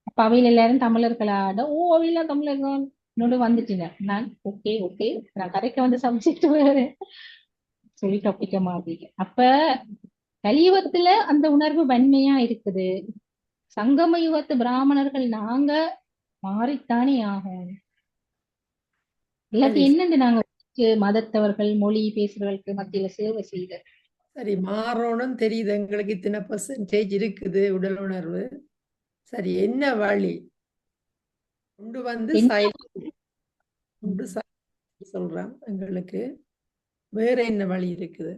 அப்ப அவையில எல்லாரும் தமிழர்களாட அவையெல்லாம் தமிழர்கள் என்னோட வந்துட்டேன். நான் ஓகே ஓகே, நான் கதைக்க வந்து சப்ஜெக்ட் வேறு சொல்லி டாபிக்க மாதிரி. அப்ப கலியுகத்துல அந்த உணர்வு வன்மையா இருக்குது. சங்கம யுகத்து பிராமணர்கள் நாங்க மாறித்தானே ஆகும். இல்லாட்டி என்னன்னு நாங்க மதத்தவர்கள் மொழி பேசுறவர்களுக்கு மத்தியில சேவை செய்த. சரி, மாறணும் தெரியுது, எங்களுக்கு இத்தனை பெர்சன்டேஜ் இருக்குது உடல் உணர்வு. சரி, என்ன வழி கொண்டு வந்து சொல்றான் எங்களுக்கு? வேற என்ன வழி இருக்குது?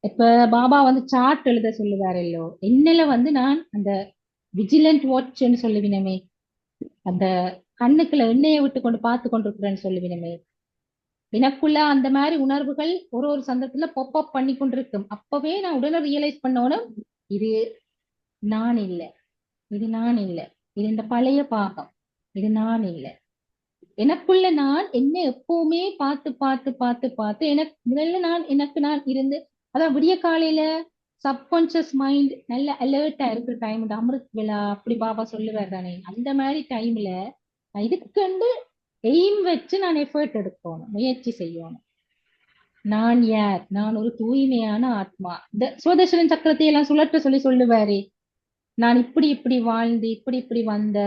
இப்ப பாபா வந்து சார்ட் எழுத சொல்லுவாரல்லோ, என்னல வந்து நான் அந்த விஜிலண்ட் வாட்ச்ன்னு சொல்லுவினமே, அந்த கண்ணுக்குள்ள எண்ணெயை விட்டு கொண்டு பார்த்து கொண்டிருக்கிறேன்னு சொல்லுவினமே, எனக்குள்ள அந்த மாதிரி உணர்வுகள் ஒரு ஒரு சந்தர்ப்பத்துல பாப் பண்ணி கொண்டிருக்கும். அப்பவே நான் உடனே ரியலைஸ் பண்ணோனும், இது நான் இல்லை, இது நான் இல்லை, இது இந்த பழைய பாகம், இது நான் இல்லை. எனக்குள்ள நான் என்ன எப்பவுமே பார்த்து பார்த்து பார்த்து பார்த்து எனக்கு முதல்ல நான் இருந்து, அதான் விடிய காலையில சப்கான்சியஸ் மைண்ட் நல்ல அலர்ட்டா இருக்கிற டைம், அமிர்த் விழா அப்படி பாபா சொல்லுவார் தானே. அந்த மாதிரி டைம்ல நான் இதுக்கு எய்ம் வச்சு நான் எஃபர்ட் எடுக்கணும், முயற்சி செய்யணும். நான் யார்? நான் ஒரு தூய்மையான ஆத்மா. இந்த சுதர்சன சக்கரத்தை எல்லாம் சுழற்ற சொல்லுவாரே, நான் இப்படி இப்படி வாழ்ந்து இப்படி இப்படி வந்த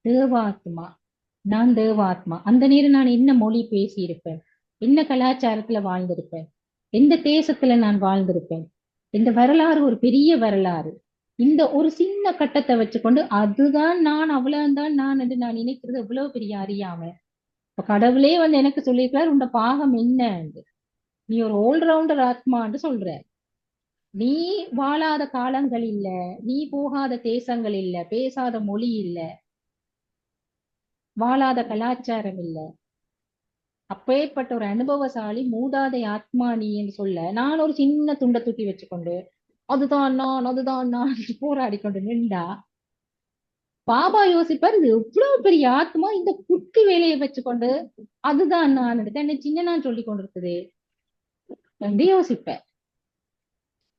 தேவாத்மா, நான் தேவாத்மா. அந்த நேரம் நான் என்ன மொழி பேசி இருப்பேன், என்ன கலாச்சாரத்துல வாழ்ந்திருப்பேன், எந்த தேசத்துல நான் வாழ்ந்திருப்பேன். இந்த வரலாறு ஒரு பெரிய வரலாறு. இந்த ஒரு சின்ன கட்டத்தை வச்சுக்கொண்டு அதுதான் நான், அவ்வளவுதான் நான் என்று நான் நினைக்கிறது எவ்வளவு பெரிய அறியாம. இப்ப கடவுளே வந்து எனக்கு சொல்லியிருக்கிறார், உண்ட பாகம் என்ன, நீ ஒரு ஆல்ரவுண்டர் ஆத்மான்னு சொல்ற. நீ வாழாத காலங்கள் இல்ல, நீ போகாத தேசங்கள் இல்ல, பேசாத மொழி இல்ல, வாழாத கலாச்சாரம் இல்ல. அப்பேற்பட்ட ஒரு அனுபவசாலி மூதாதை ஆத்மா நீ என்று சொல்ல, நான் ஒரு சின்ன துண்டை தூக்கி வச்சுக்கொண்டு அதுதான் நான் போராடி கொண்டு நின்றா பாபா யோசிப்பார், இது எவ்வளவு பெரிய ஆத்மா இந்த குட்டி வேலையை வச்சுக்கொண்டு அதுதான் நான் எடுத்தேன் என்ன சின்ன நான் சொல்லி கொண்டிருக்குது என்று யோசிப்பேன்.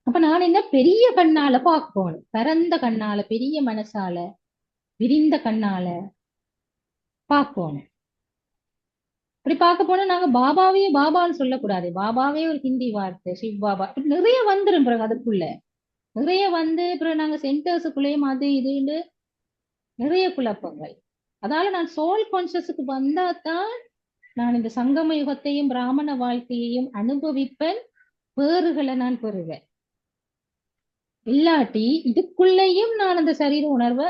அப்ப நான் என்ன பெரிய கண்ணால பார்க்கணும், பரந்த கண்ணால, பெரிய மனசால, விரிந்த கண்ணால பார்க்கணும். அப்படி பார்க்க போனா நாங்க பாபாவே பாபான்னு சொல்லக்கூடாது. பாபாவே ஒரு ஹிந்தி வார்த்தை, சிவ் பாபா இப்படி நிறைய வந்துரும். பிறகு அதுக்குள்ள நிறைய வந்து பிறகு நாங்க சென்டர்ஸுக்குள்ளேயும் அது இதுன்னு நிறைய குழப்பங்கள். அதால நான் சோல் கான்சியஸுக்கு வந்தா தான் நான் இந்த சங்கம யுகத்தையும் பிராமண வாழ்க்கையையும் அனுபவிப்பேன், பேறுகளை நான் பெறுவேன். இல்லாட்டி இதுக்குள்ளேயும் நான் அந்த சரீர உணர்வை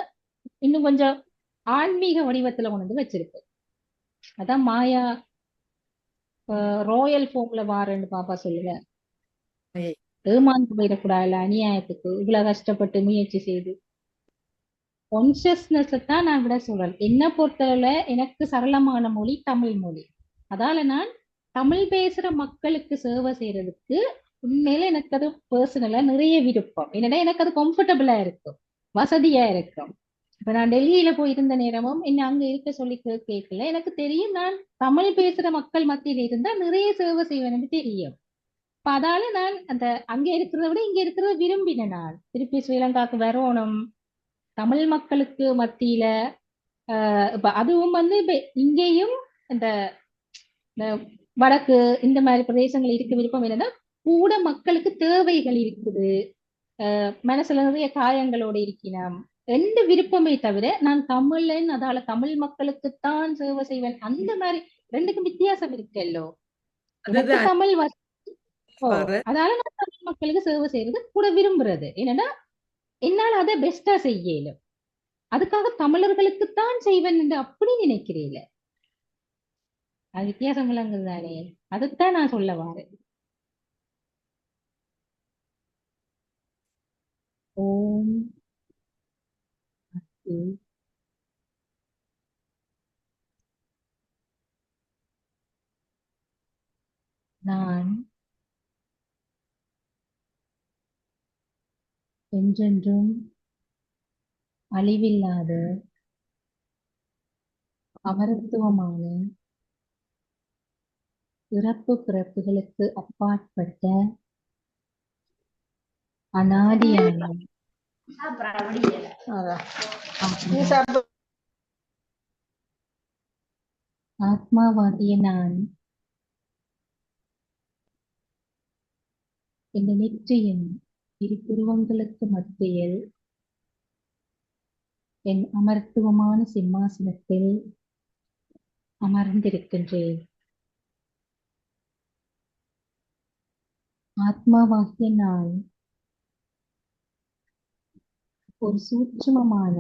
இன்னும் கொஞ்சம் ஆன்மீக வடிவத்துல கொண்டு வந்து வச்சிருப்பேன். அதான் மாயா ராயல் ஃபார்ம்ல வாரேன்னு பாப்பா சொல்லுவேன். ஏமாந்து போயிடக்கூடாதுல அநியாயத்துக்கு இவ்வளவு கஷ்டப்பட்டு முயற்சி செய்து. கான்சியஸ்னஸ் தான் நான் விட சொல்றேன். என்ன பொறுத்தவரை எனக்கு சரளமான மொழி தமிழ் மொழி. அதால நான் தமிழ் பேசுற மக்களுக்கு சேவை செய்யறதுக்கு உண்மையில எனக்கு அது பர்சனலா நிறைய விருப்பம். என்னடா எனக்கு அது கம்ஃபர்டபுளா இருக்கும், வசதியா இருக்கும். இப்ப நான் டெல்லியில போயிருந்த நேரமும் என்ன அங்க இருக்க சொல்லி கேட்கல. எனக்கு தெரியும் நான் தமிழ் பேசுற மக்கள் மத்தியில இருந்தா நிறைய சேவை செய்வேன்னு தெரியும். இப்ப அதால நான் அந்த அங்க இருக்கிறத விட இங்க இருக்கிறத விரும்பினேன். நான் திருப்பி ஸ்ரீலங்காவுக்கு வரணும், தமிழ் மக்களுக்கு மத்தியில இப்ப அதுவும் வந்து இப்ப இங்கேயும் இந்த வடக்கு இந்த மாதிரி பிரதேசங்கள் இருக்க விருப்பம் என்னன்னா கூட மக்களுக்கு தேவைகள் இருக்குது, மனசுல நிறைய காயங்களோட இருக்கினோம் ரெண்டு விருப்பமே தவிர நான் தமிழன் அதால தமிழ் மக்களுக்குத்தான் சேவை செய்வேன் அந்த மாதிரி ரெண்டுக்கும் வித்தியாசம் இருக்குல்லோ. எனக்கு தமிழ் அதால நான் தமிழ் மக்களுக்கு சேவை செய்யறது கூட விரும்புறது. என்னன்னா என்னால் அதை பெஸ்டா செய்யலும், அதுக்காக தமிழர்களுக்குத்தான் செய்வேன் என்று அப்படி நினைக்கிறீங்க. அது வித்தியாசம் இல்லைங்கிறது தானே, அதைத்தான் நான் சொல்ல வாரேன். ஓம் நான் என்றென்றும் அழிவில்லாத அமரத்துவமான இறப்பு பிறப்புகளுக்கு அப்பாற்பட்ட அநாதியான ஆத்மாவாகிய நான் இந்த நெற்றியின் இரு புருவங்களுக்கு மத்தியில் என் அமர்த்துவமான சிம்மாசனத்தில் அமர்ந்திருக்கின்றேன். ஆத்மாவாகிய நான் ஒரு சூட்சுமமான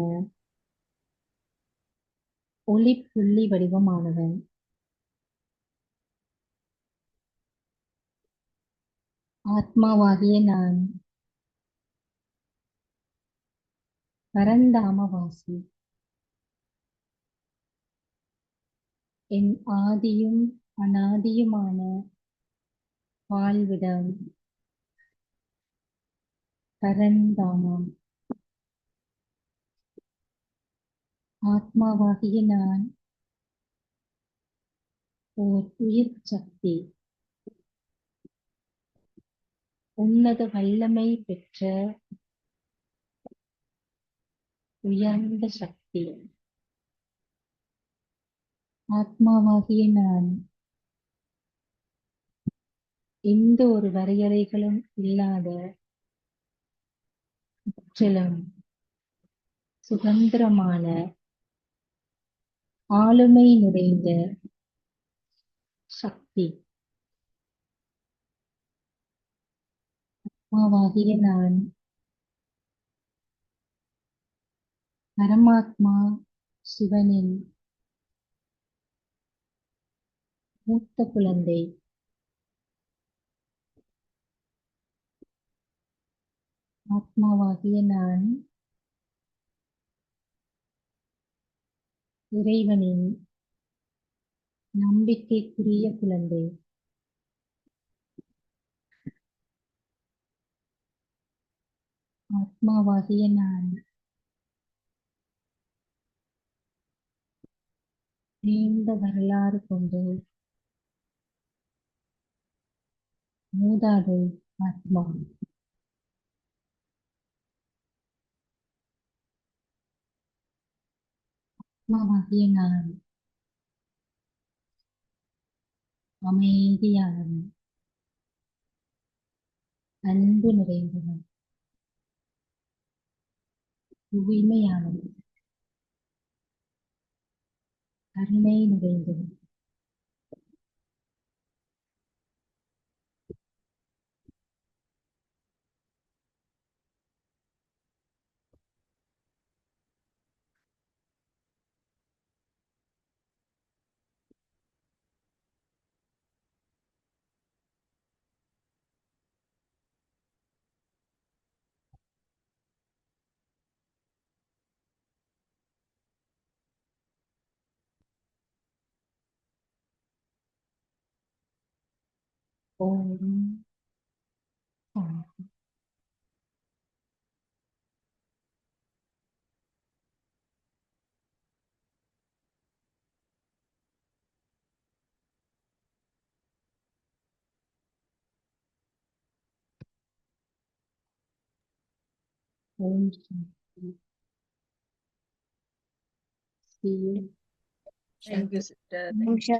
ஒளி புள்ளி வடிவமானவன். ஆத்மாவாகிய நான் பரந்தாமவாசி. என் ஆதியும் அநாதியுமான வாழ்விடம் பரந்தாமம். ஆத்மாவாகிய நான் ஓர் உயிர் சக்தி, உன்னத வல்லமை பெற்ற உயர்ந்த சக்தி. ஆத்மாவாகிய நான் எந்த ஒரு வரையறைகளும் இல்லாத முற்றிலும் சுதந்திரமான ஆளுமை நிறைந்த சக்தி. ஆத்மாவாகிய நான் பரமாத்மா சிவனின் மூத்த குழந்தை. ஆத்மாவாகிய நான் இறைவனின் நம்பிக்கைக்குரிய குழந்தை. ஆத்மாவாகிய நான் நீண்ட வரலாறு கொண்டு மூதாதை ஆத்மா ஆத்மாவாகிய நான் அமைதியானவன், அன்பு நிறைந்தவன், தூய்மையானவன், கருணை நிறைந்தவன், ஓம் சாந்தி. ஓம் சாந்தி. See you. Thank you, sister. நிமிஷம்